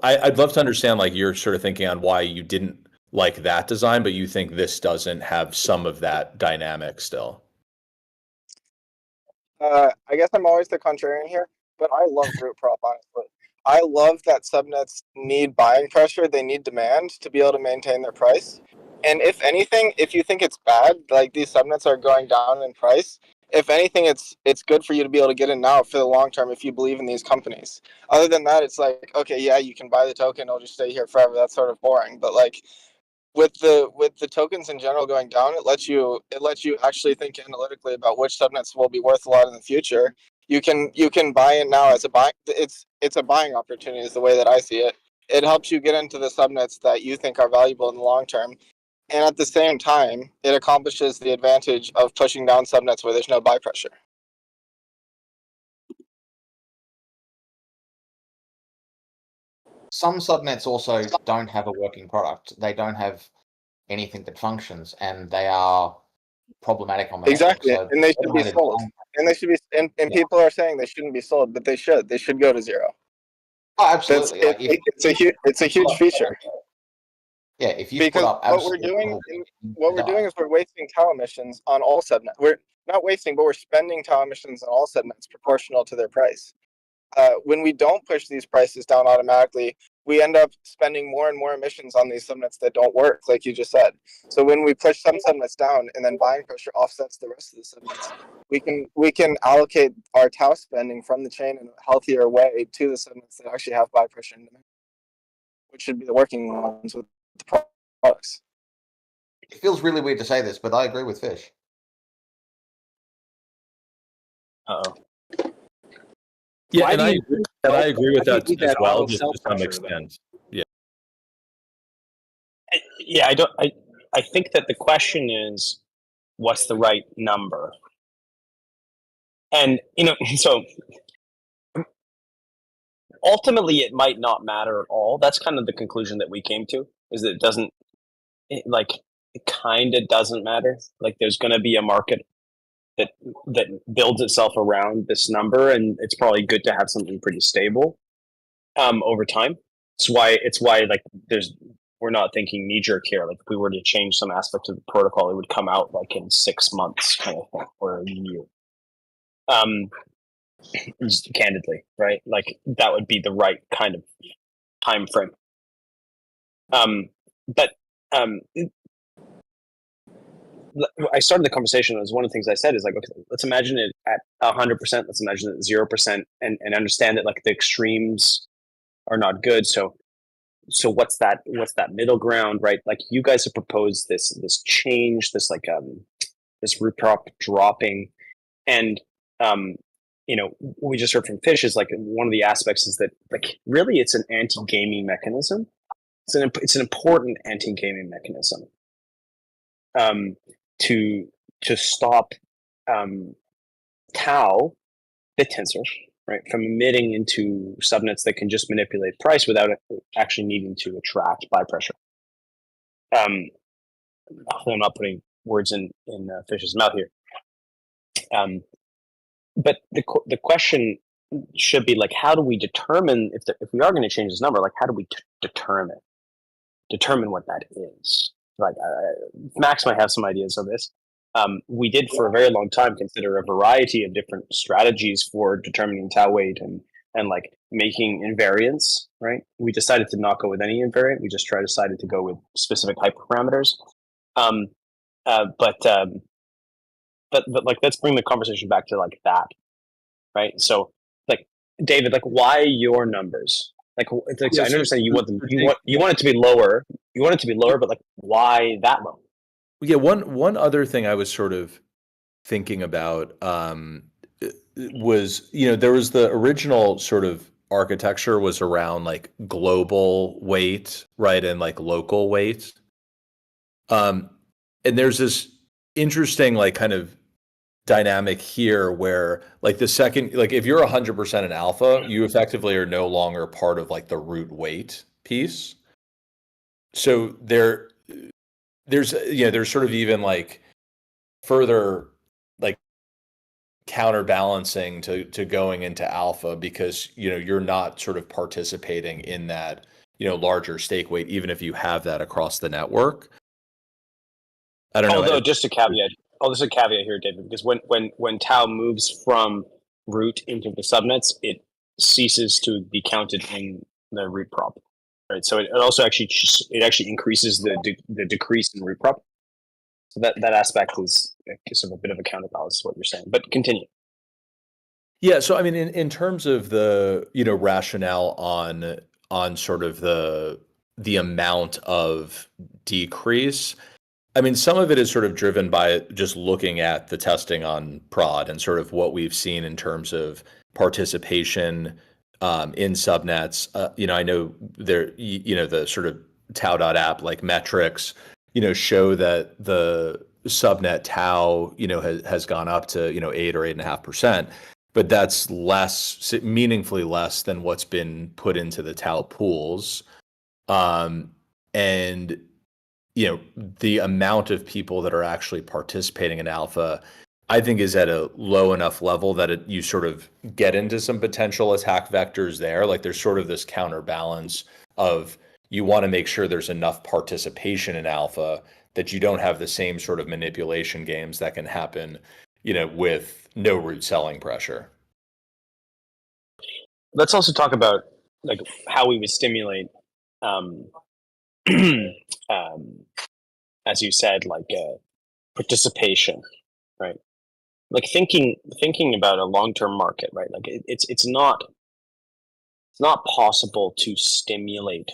[SPEAKER 3] I'd love to understand your sort of thinking on why you didn't like that design, but you think this doesn't have some of that dynamic still.
[SPEAKER 6] I guess I'm always the contrarian here, but I love root prop, honestly. I love that subnets need buying pressure, they need demand to be able to maintain their price. And if anything, if you think it's bad, like these subnets are going down in price, if anything, it's good for you to be able to get in now for the long term if you believe in these companies. Other than that, it's like, okay, yeah, you can buy the token, it'll just stay here forever. That's sort of boring. But with the tokens in general going down, it lets you actually think analytically about which subnets will be worth a lot in the future. You can buy in now as a buy. It's a buying opportunity is the way that I see it. It helps you get into the subnets that you think are valuable in the long term, and at the same time, it accomplishes the advantage of pushing down subnets where there's no buy pressure.
[SPEAKER 8] Some subnets also don't have a working product. They don't have anything that functions, and they are problematic on the
[SPEAKER 6] exactly.
[SPEAKER 8] network. So
[SPEAKER 6] and they should be sold. And they should be. And yeah. People are saying they shouldn't be sold, but they should. They should go to zero.
[SPEAKER 8] Oh, absolutely.
[SPEAKER 6] It's a huge feature.
[SPEAKER 8] Yeah, if you
[SPEAKER 6] because
[SPEAKER 8] put up
[SPEAKER 6] what we're doing what we're doing is we're wasting tau emissions on all subnets. We're not wasting, but we're spending tau emissions on all subnets proportional to their price. When we don't push these prices down automatically, we end up spending more and more emissions on these subnets that don't work, like you just said. So when we push some subnets down and then buying pressure offsets the rest of the subnets, we can allocate our tau spending from the chain in a healthier way to the subnets that actually have buy pressure in demand, which should be the working ones with the products.
[SPEAKER 8] It feels really weird to say this, but I agree with Fish.
[SPEAKER 2] Uh-oh.
[SPEAKER 3] Yeah, and I agree with that as well, just to some extent.
[SPEAKER 2] Yeah, I think that the question is, what's the right number? And, so ultimately it might not matter at all. That's kind of the conclusion that we came to, is that it kind of doesn't matter. Like, there's going to be a market that builds itself around this number, and it's probably good to have something pretty stable over time. It's why like we're not thinking knee-jerk here. Like, if we were to change some aspect of the protocol, it would come out like in 6 months kind of thing, or a year. Just candidly, right? Like, that would be the right kind of time frame. But I started the conversation as one of the things I said is like, okay, let's imagine it at 100%. Let's imagine it at 0%, and understand that like the extremes are not good. So what's that middle ground, right? Like, you guys have proposed this change, this root prop dropping, and we just heard from Fish is like one of the aspects is that like really it's an anti-gaming mechanism. It's an important anti-gaming mechanism to stop tau, the tensor, right, from emitting into subnets that can just manipulate price without actually needing to attract buy pressure. I'm not putting words in Fish's mouth here. But the question should be like, how do we determine if we are going to change this number? Like, how do we determine what that is? Like, Max might have some ideas on this. We did for a very long time consider a variety of different strategies for determining tau weight and like making invariants, right? We decided to not go with any invariant. We just decided to go with specific hyperparameters. But like, let's bring the conversation back to like that, right? So like, David, like, why your numbers? Like I understand you want it to be lower. You want it to be lower, but like, why that low?
[SPEAKER 3] Yeah, one other thing I was sort of thinking about was, there was the original sort of architecture was around like global weight, right, and like local weight. And there's this interesting like kind of dynamic here where like the second, like if you're 100% in alpha, you effectively are no longer part of like the root weight piece. So there's sort of even like further like counterbalancing to going into alpha, because you're not sort of participating in that larger stake weight, even if you have that across the network. I don't know.
[SPEAKER 2] Although, just a caveat. There's a caveat here, David, because when tau moves from root into the subnets, it ceases to be counted in the root prop, right? So it also actually increases the decrease in root prop. So that aspect is sort of a bit of a counterbalance to what you're saying. But continue.
[SPEAKER 3] Yeah. So I mean, in terms of the rationale on sort of the amount of decrease, I mean, some of it is sort of driven by just looking at the testing on prod and sort of what we've seen in terms of participation in subnets. I know there, the sort of tau.app like metrics, show that the subnet tau, has gone up to, 8 or 8.5%, but that's meaningfully less than what's been put into the tau pools. And the amount of people that are actually participating in alpha, I think, is at a low enough level that you sort of get into some potential attack vectors there. Like, there's sort of this counterbalance of, you want to make sure there's enough participation in alpha that you don't have the same sort of manipulation games that can happen, with no root selling pressure.
[SPEAKER 2] Let's also talk about like how we would stimulate, as you said, like participation, right? Like thinking about a long-term market, right? Like it's not possible to stimulate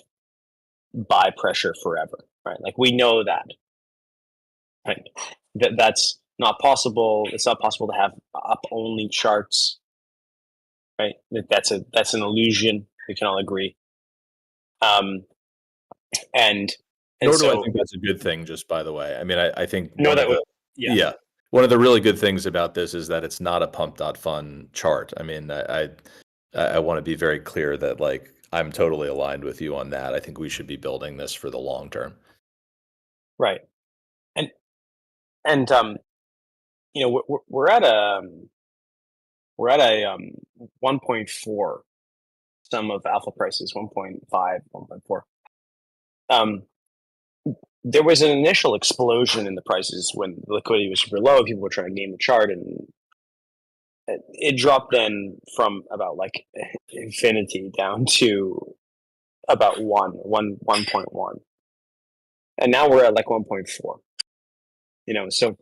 [SPEAKER 2] buy pressure forever, right? Like we know that, right? That's not possible. It's not possible to have up only charts, right? That's an illusion. We can all agree. And
[SPEAKER 3] Nor do
[SPEAKER 2] so,
[SPEAKER 3] I think that's a good thing, just by the way. I mean, I think
[SPEAKER 2] yeah.
[SPEAKER 3] One of the really good things about this is that it's not a pump.fun chart. I mean, I want to be very clear that like I'm totally aligned with you on that. I think we should be building this for the long term.
[SPEAKER 2] Right. And we're at a 1.4 sum of alpha prices, 1.5, 1.4. There was an initial explosion in the prices when the liquidity was super low. People were trying to game the chart, and it dropped then from about like infinity down to about 1.1, and now we're at like 1.4. So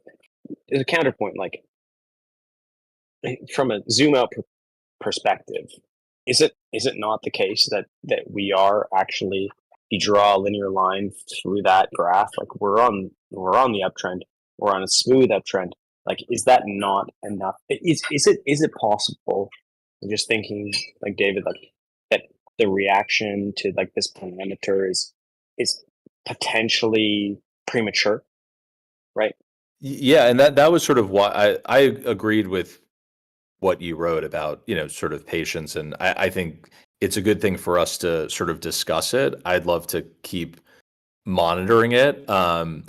[SPEAKER 2] there's a counterpoint. Like from a zoom out perspective, is it not the case that we are actually, if you draw a linear line through that graph, like we're on the uptrend, we're on a smooth uptrend. Like, is that not enough? Is it possible? I'm just thinking, like David, like that the reaction to like this parameter is potentially premature, right?
[SPEAKER 3] Yeah, and that was sort of why I agreed with what you wrote about, sort of patience. And I think it's a good thing for us to sort of discuss it. I'd love to keep monitoring it. I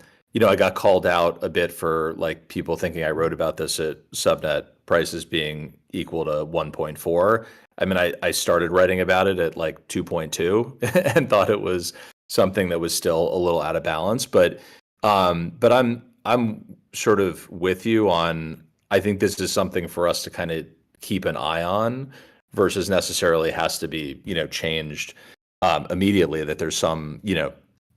[SPEAKER 3] got called out a bit for like people thinking I wrote about this at subnet prices being equal to 1.4. I mean, I started writing about it at like 2.2 and thought it was something that was still a little out of balance. But I'm sort of with you on, I think this is something for us to kind of keep an eye on versus necessarily has to be, changed immediately, that there's something,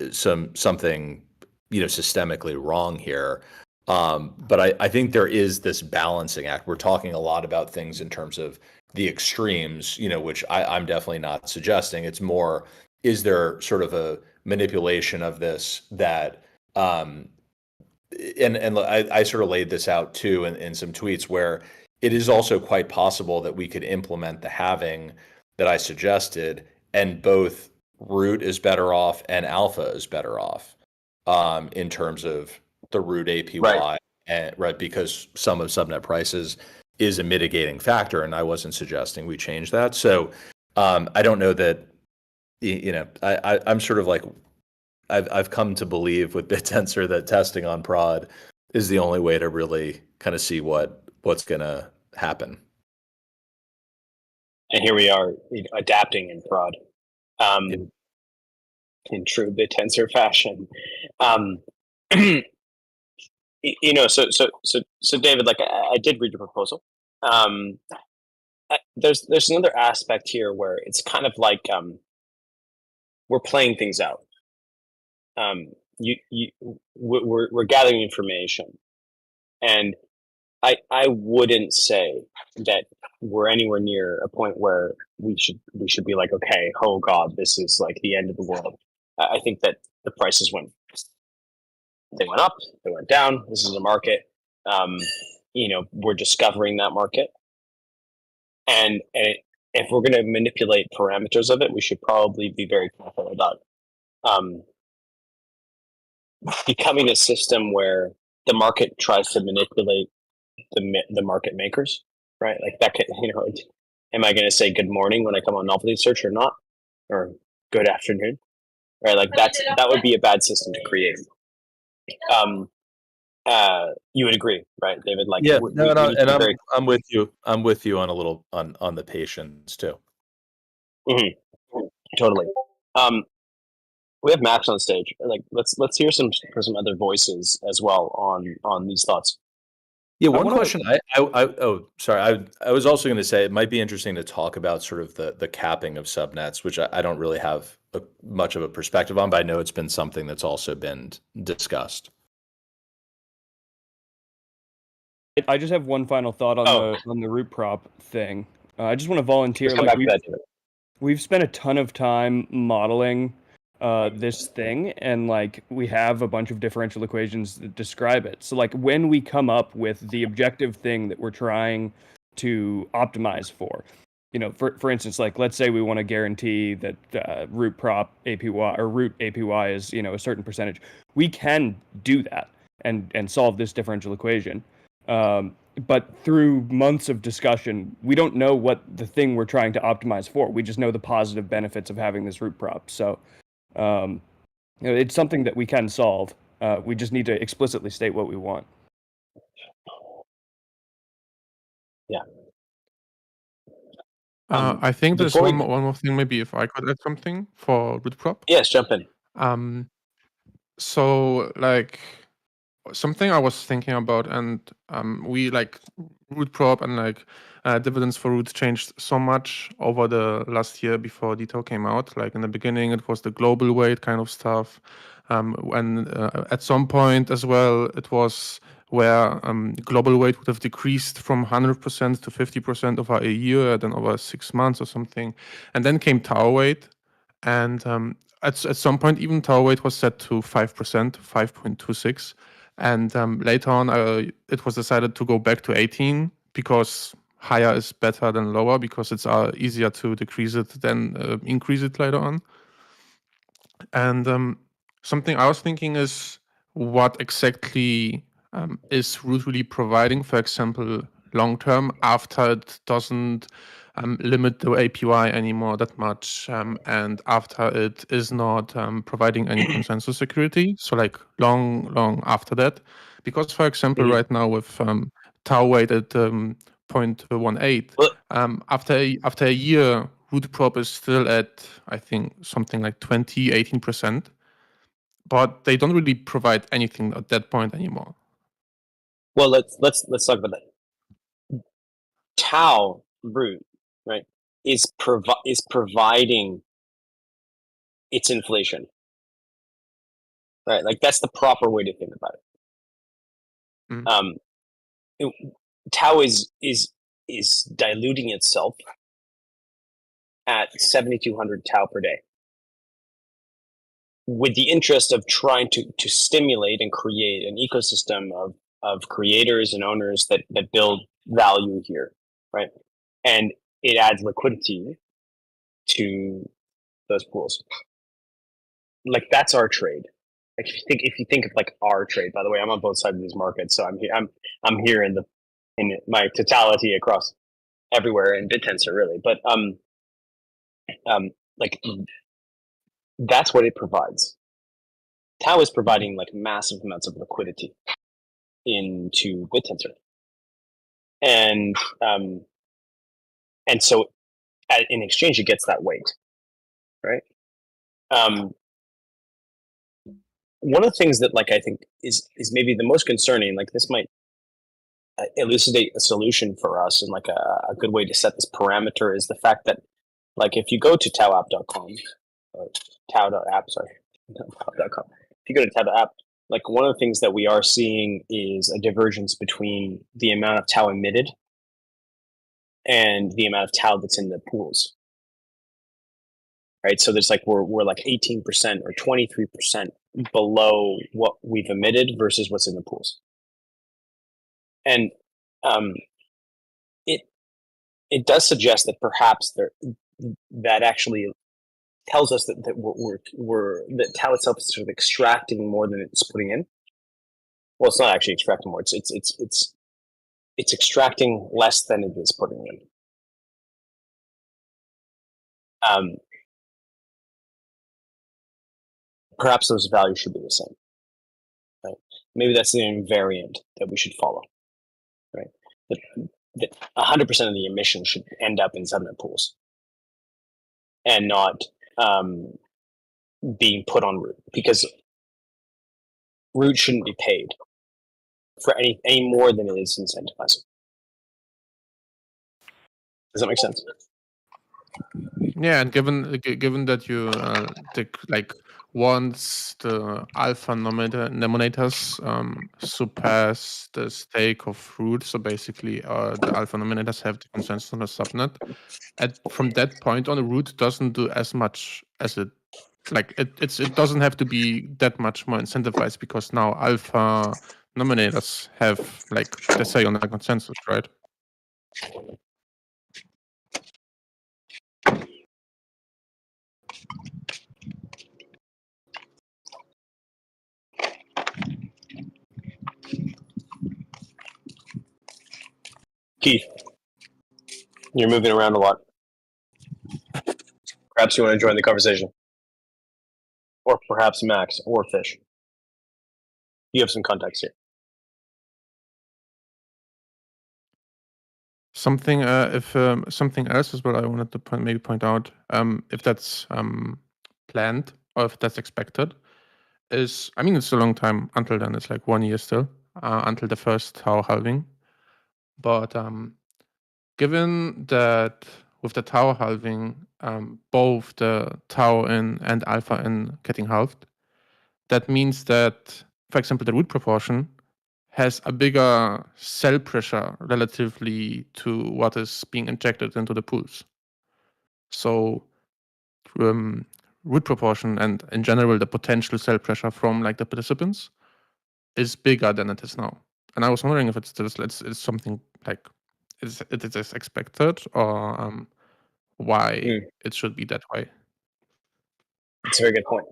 [SPEAKER 3] systemically wrong here. But I think there is this balancing act. We're talking a lot about things in terms of the extremes, which I'm definitely not suggesting. It's more, is there sort of a manipulation of this that, and I sort of laid this out too in some tweets, where it is also quite possible that we could implement the halving that I suggested, and both root is better off and alpha is better off in terms of the root APY,
[SPEAKER 2] Right.
[SPEAKER 3] and because some of subnet prices is a mitigating factor, and I wasn't suggesting we change that. So I don't know that, I'm sort of like, I've come to believe with BitTensor that testing on prod is the only way to really kind of see what's going to happen.
[SPEAKER 2] And here we are adapting in prod, in true BitTensor fashion. So David, like I did read your proposal. There's another aspect here where it's kind of like we're playing things out. We're gathering information, and I wouldn't say that we're anywhere near a point where we should be like, okay, oh God, this is like the end of the world. I think that the prices went up, they went down. This is a market. We're discovering that market, and if we're going to manipulate parameters of it, we should probably be very careful about becoming a system where the market tries to manipulate the market makers, right? Like that could, am I going to say good morning when I come on Novelty search or not, or good afternoon, right? Like that would be a bad system to create. You would agree, right, David? Like,
[SPEAKER 3] yeah, and I'm with you. I'm with you on a little on the patience too.
[SPEAKER 2] Mm-hmm. Totally. We have Max on stage. Like, let's hear some other voices as well on these thoughts.
[SPEAKER 3] Yeah, one question. I was also going to say it might be interesting to talk about sort of the capping of subnets, which I don't really have much of a perspective on, but I know it's been something that's also been discussed.
[SPEAKER 9] I just have one final thought on the root prop thing. I just want to volunteer. Like we've spent a ton of time modeling this thing, and like we have a bunch of differential equations that describe it. So like when we come up with the objective thing that we're trying to optimize for, you know, for instance, like let's say we want to guarantee that root prop APY or root APY is, you know, a certain percentage, we can do that and solve this differential equation. But through months of discussion, we don't know what the thing we're trying to optimize for. We just know the positive benefits of having this root prop. So you know, it's something that we can solve. We just need to explicitly state what we want.
[SPEAKER 2] Yeah.
[SPEAKER 10] I think there's one more thing, maybe if I could add something for root prop.
[SPEAKER 2] Yes, jump in.
[SPEAKER 10] So like something I was thinking about, and we like root prop and like dividends for root changed so much over the last year before detail came out. Like in the beginning, it was the global weight kind of stuff, and at some point as well, it was where global weight would have decreased from 100% to 50% over a year, then over 6 months or something, and then came tower weight, and at some point even tower weight was set to 5%, 5.26. And later on, it was decided to go back to 18 because higher is better than lower, because it's easier to decrease it than increase it later on. And something I was thinking is, what exactly is root really providing, for example, long term, after it doesn't limit the APY anymore that much, and after it is not providing any consensus security, so like long after that. Because for example, right now with tau weight at 0.18, after a year, root prop is still at, I think, something like 18%, but they don't really provide anything at that point anymore.
[SPEAKER 2] Well, let's talk about that. Tau root, right, is providing its inflation, right? Like that's the proper way to think about it. Tau is diluting itself at 7,200 tau per day, with the interest of trying to stimulate and create an ecosystem of creators and owners that build value here, right? And it adds liquidity to those pools. Like that's our trade. Like if you think of like our trade, by the way, I'm on both sides of these markets, so I'm here in my totality across everywhere in BitTensor really. But like that's what it provides. Tau is providing like massive amounts of liquidity into BitTensor, and so in exchange it gets that weight, right? One of the things that like I think is maybe the most concerning, like this might elucidate a solution for us, and like a good way to set this parameter is the fact that like if you go to tauapp.com or tau.app, sorry, tau.com, if you go to tau.app, like one of the things that we are seeing is a divergence between the amount of tau emitted and the amount of tau that's in the pools, right? So there's like we're like 18% or 23% below what we've emitted versus what's in the pools, and it does suggest that perhaps that actually tells us that that tau itself is sort of extracting more than it's putting in. Well, it's not actually extracting more. It's extracting less than it is putting in. Perhaps those values should be the same, right? Maybe that's the invariant that we should follow, right? That 100% of the emissions should end up in subnet pools, and not being put on Root, because Root shouldn't be paid for any more than it is incentivizing. Does that make sense?
[SPEAKER 10] Yeah, and given that you like once the alpha nominators surpass the stake of Root, so basically the alpha nominators have the consensus on the subnet. From that point on, the Root doesn't do as much as it it doesn't have to be that much more incentivized, because now alpha nominators have the say on the consensus, right?
[SPEAKER 2] Keith, you're moving around a lot. Perhaps you want to join the conversation. Or perhaps Max or Fish. You have some context here.
[SPEAKER 10] Something something else as well I wanted to point out, if that's planned or if that's expected, is, I mean, it's a long time until then. It's like 1 year still until the first Tau halving. But given that with the Tau halving, both the Tau in and alpha in getting halved, that means that, for example, the root proportion has a bigger sell pressure relatively to what is being injected into the pools. So root proportion and in general the potential sell pressure from the participants is bigger than it is now. And I was wondering if it's something it is expected, or why it should be that way.
[SPEAKER 2] It's a very good point.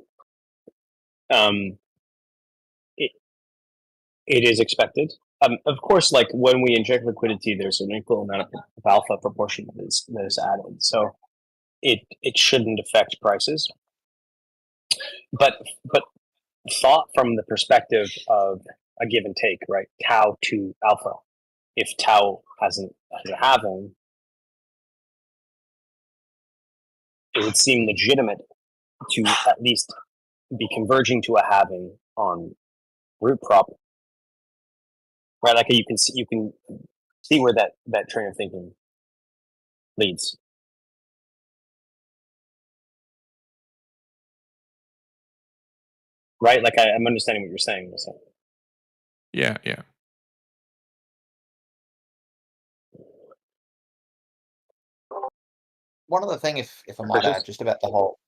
[SPEAKER 2] It is expected. Of course, when we inject liquidity, there's an equal amount of alpha proportion that is added. So it shouldn't affect prices. But thought from the perspective of a give and take, right? Tau to alpha. If Tau has a halving, it would seem legitimate to at least be converging to a halving on root prop, right? Like you can see where that train of thinking leads. Right? Like I'm understanding what you're saying.
[SPEAKER 10] Yeah.
[SPEAKER 8] One other thing, if I might add, just about the whole.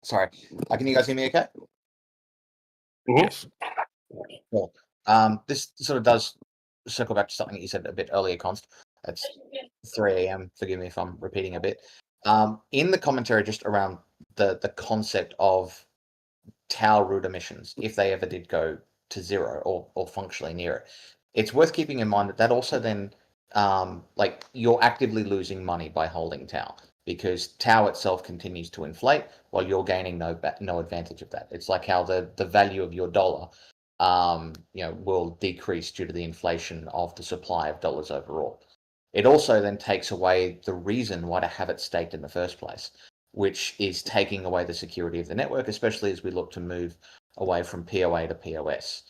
[SPEAKER 8] Sorry, can you guys hear me? Okay.
[SPEAKER 10] Yes.
[SPEAKER 8] Cool. This sort of does circle back to something that you said a bit earlier, Const. It's 3 a.m. Forgive me if I'm repeating a bit. In the commentary, just around the concept of Tau root emissions, if they ever did go to zero or functionally near it, it's worth keeping in mind that also then, you're actively losing money by holding Tau, because Tau itself continues to inflate while you're gaining no advantage of that. It's like how the value of your dollar will decrease due to the inflation of the supply of dollars overall. It also then takes away the reason why to have it staked in the first place, which is taking away the security of the network, especially as we look to move away from POA to POS.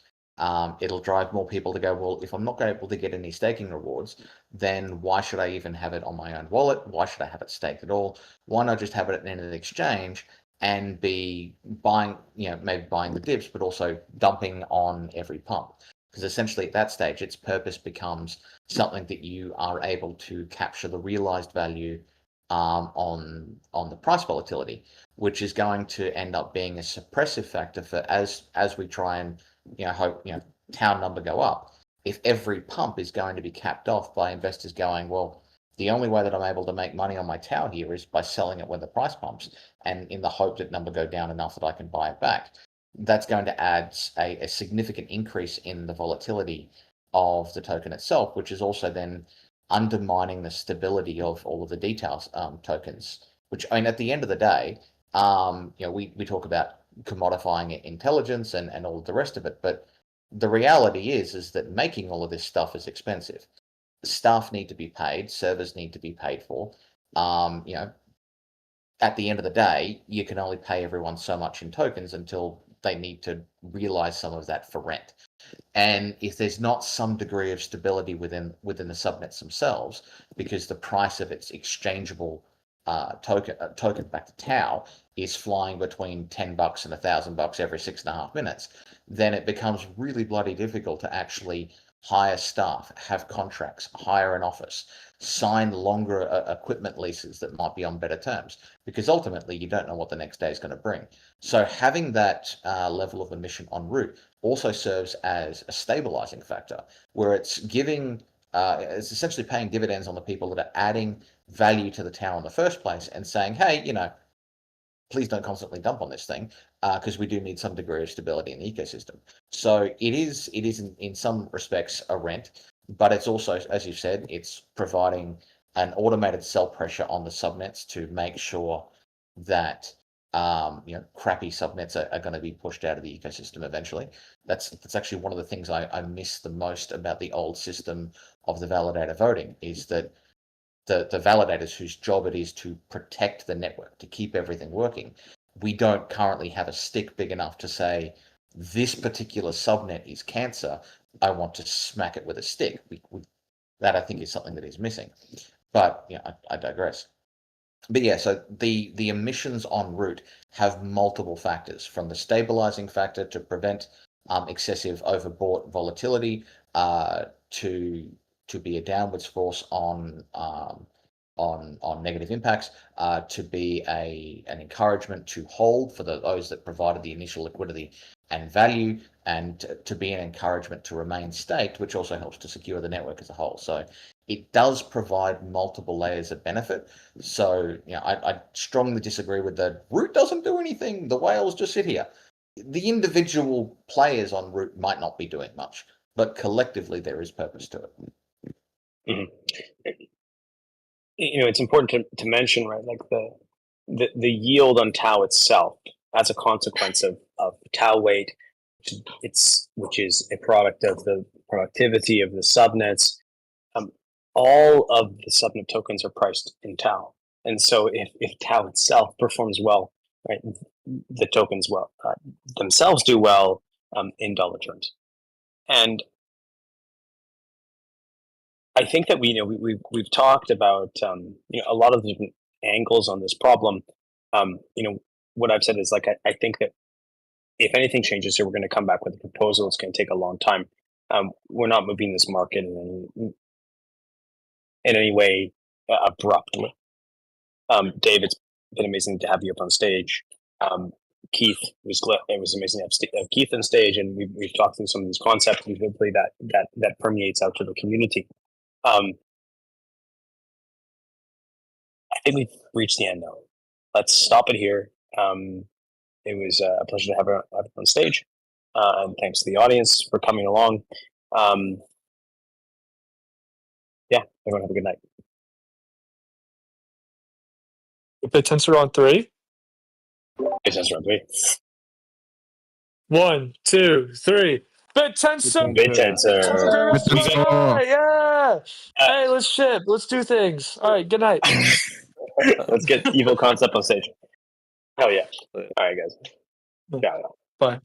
[SPEAKER 8] It'll drive more people to go, well, if I'm not able to get any staking rewards, then why should I even have it on my own wallet? Why should I have it staked at all? Why not just have it at an exchange and be buying, maybe buying the dips, but also dumping on every pump? Because essentially at that stage, its purpose becomes something that you are able to capture the realized value on the price volatility, which is going to end up being a suppressive factor for as we try and hope Tau number go up. If every pump is going to be capped off by investors going, well, the only way that I'm able to make money on my Tau here is by selling it when the price pumps, and in the hope that number go down enough that I can buy it back, that's going to add a significant increase in the volatility of the token itself, which is also then undermining the stability of all of the details tokens, which, I mean, at the end of the day, we talk about commodifying intelligence and all of the rest of it, but the reality is that making all of this stuff is expensive. Staff need to be paid, servers need to be paid for. at the end of the day, you can only pay everyone so much in tokens until they need to realize some of that for rent. And if there's not some degree of stability within the subnets themselves, because the price of its exchangeable token back to Tau is flying between $10 and $1,000 every 6.5 minutes, then it becomes really bloody difficult to actually hire staff, have contracts, hire an office, sign longer equipment leases that might be on better terms, because ultimately you don't know what the next day is going to bring. So having that level of emission en route also serves as a stabilizing factor, where it's giving, it's essentially paying dividends on the people that are adding value to the Tau in the first place and saying, hey, please don't constantly dump on this thing, because we do need some degree of stability in the ecosystem. So it is in some respects a rent, but it's also, as you said, it's providing an automated sell pressure on the subnets to make sure that crappy subnets are going to be pushed out of the ecosystem eventually. That's actually one of the things I miss the most about the old system of the validator voting, is that the validators whose job it is to protect the network, to keep everything working, we don't currently have a stick big enough to say, this particular subnet is cancer, I want to smack it with a stick. That I think is something that is missing. But I digress. But yeah, so the emissions en route have multiple factors, from the stabilizing factor to prevent excessive overbought volatility, to be a downwards force on negative impacts, to be an encouragement to hold for those that provided the initial liquidity and value, and to be an encouragement to remain staked, which also helps to secure the network as a whole. So it does provide multiple layers of benefit. So I strongly disagree with the root doesn't do anything, the whales just sit here. The individual players on root might not be doing much, but collectively there is purpose to it.
[SPEAKER 2] Mm-hmm. It's important to mention, right, like the yield on Tau itself as a consequence of Tau weight, which is a product of the productivity of the subnets. All of the subnet tokens are priced in Tau, and so if Tau itself performs well, right, the tokens themselves do well in dollar terms. And I think that we've talked about a lot of the different angles on this problem. What I've said is, like, I think that if anything changes here, we're going to come back with a proposal. It's going to take a long time. We're not moving this market in any way abruptly. Dave, it's been amazing to have you up on stage. Keith, it was amazing to have Keith on stage, and we've talked through some of these concepts, and hopefully that permeates out to the community. I think we've reached the end, though. Let's stop it here. It was a pleasure to have her on stage, and thanks to the audience for coming along. Everyone have a good night.
[SPEAKER 1] BitTensor on 3.
[SPEAKER 2] BitTensor on 3.
[SPEAKER 1] 1, 2, 3. BitTensor.
[SPEAKER 2] BitTensor.
[SPEAKER 1] Yeah. Hey, let's ship. Let's do things. All right. Good night.
[SPEAKER 2] Let's get Evil Concept on stage. Hell yeah. All right, guys.
[SPEAKER 1] Bye.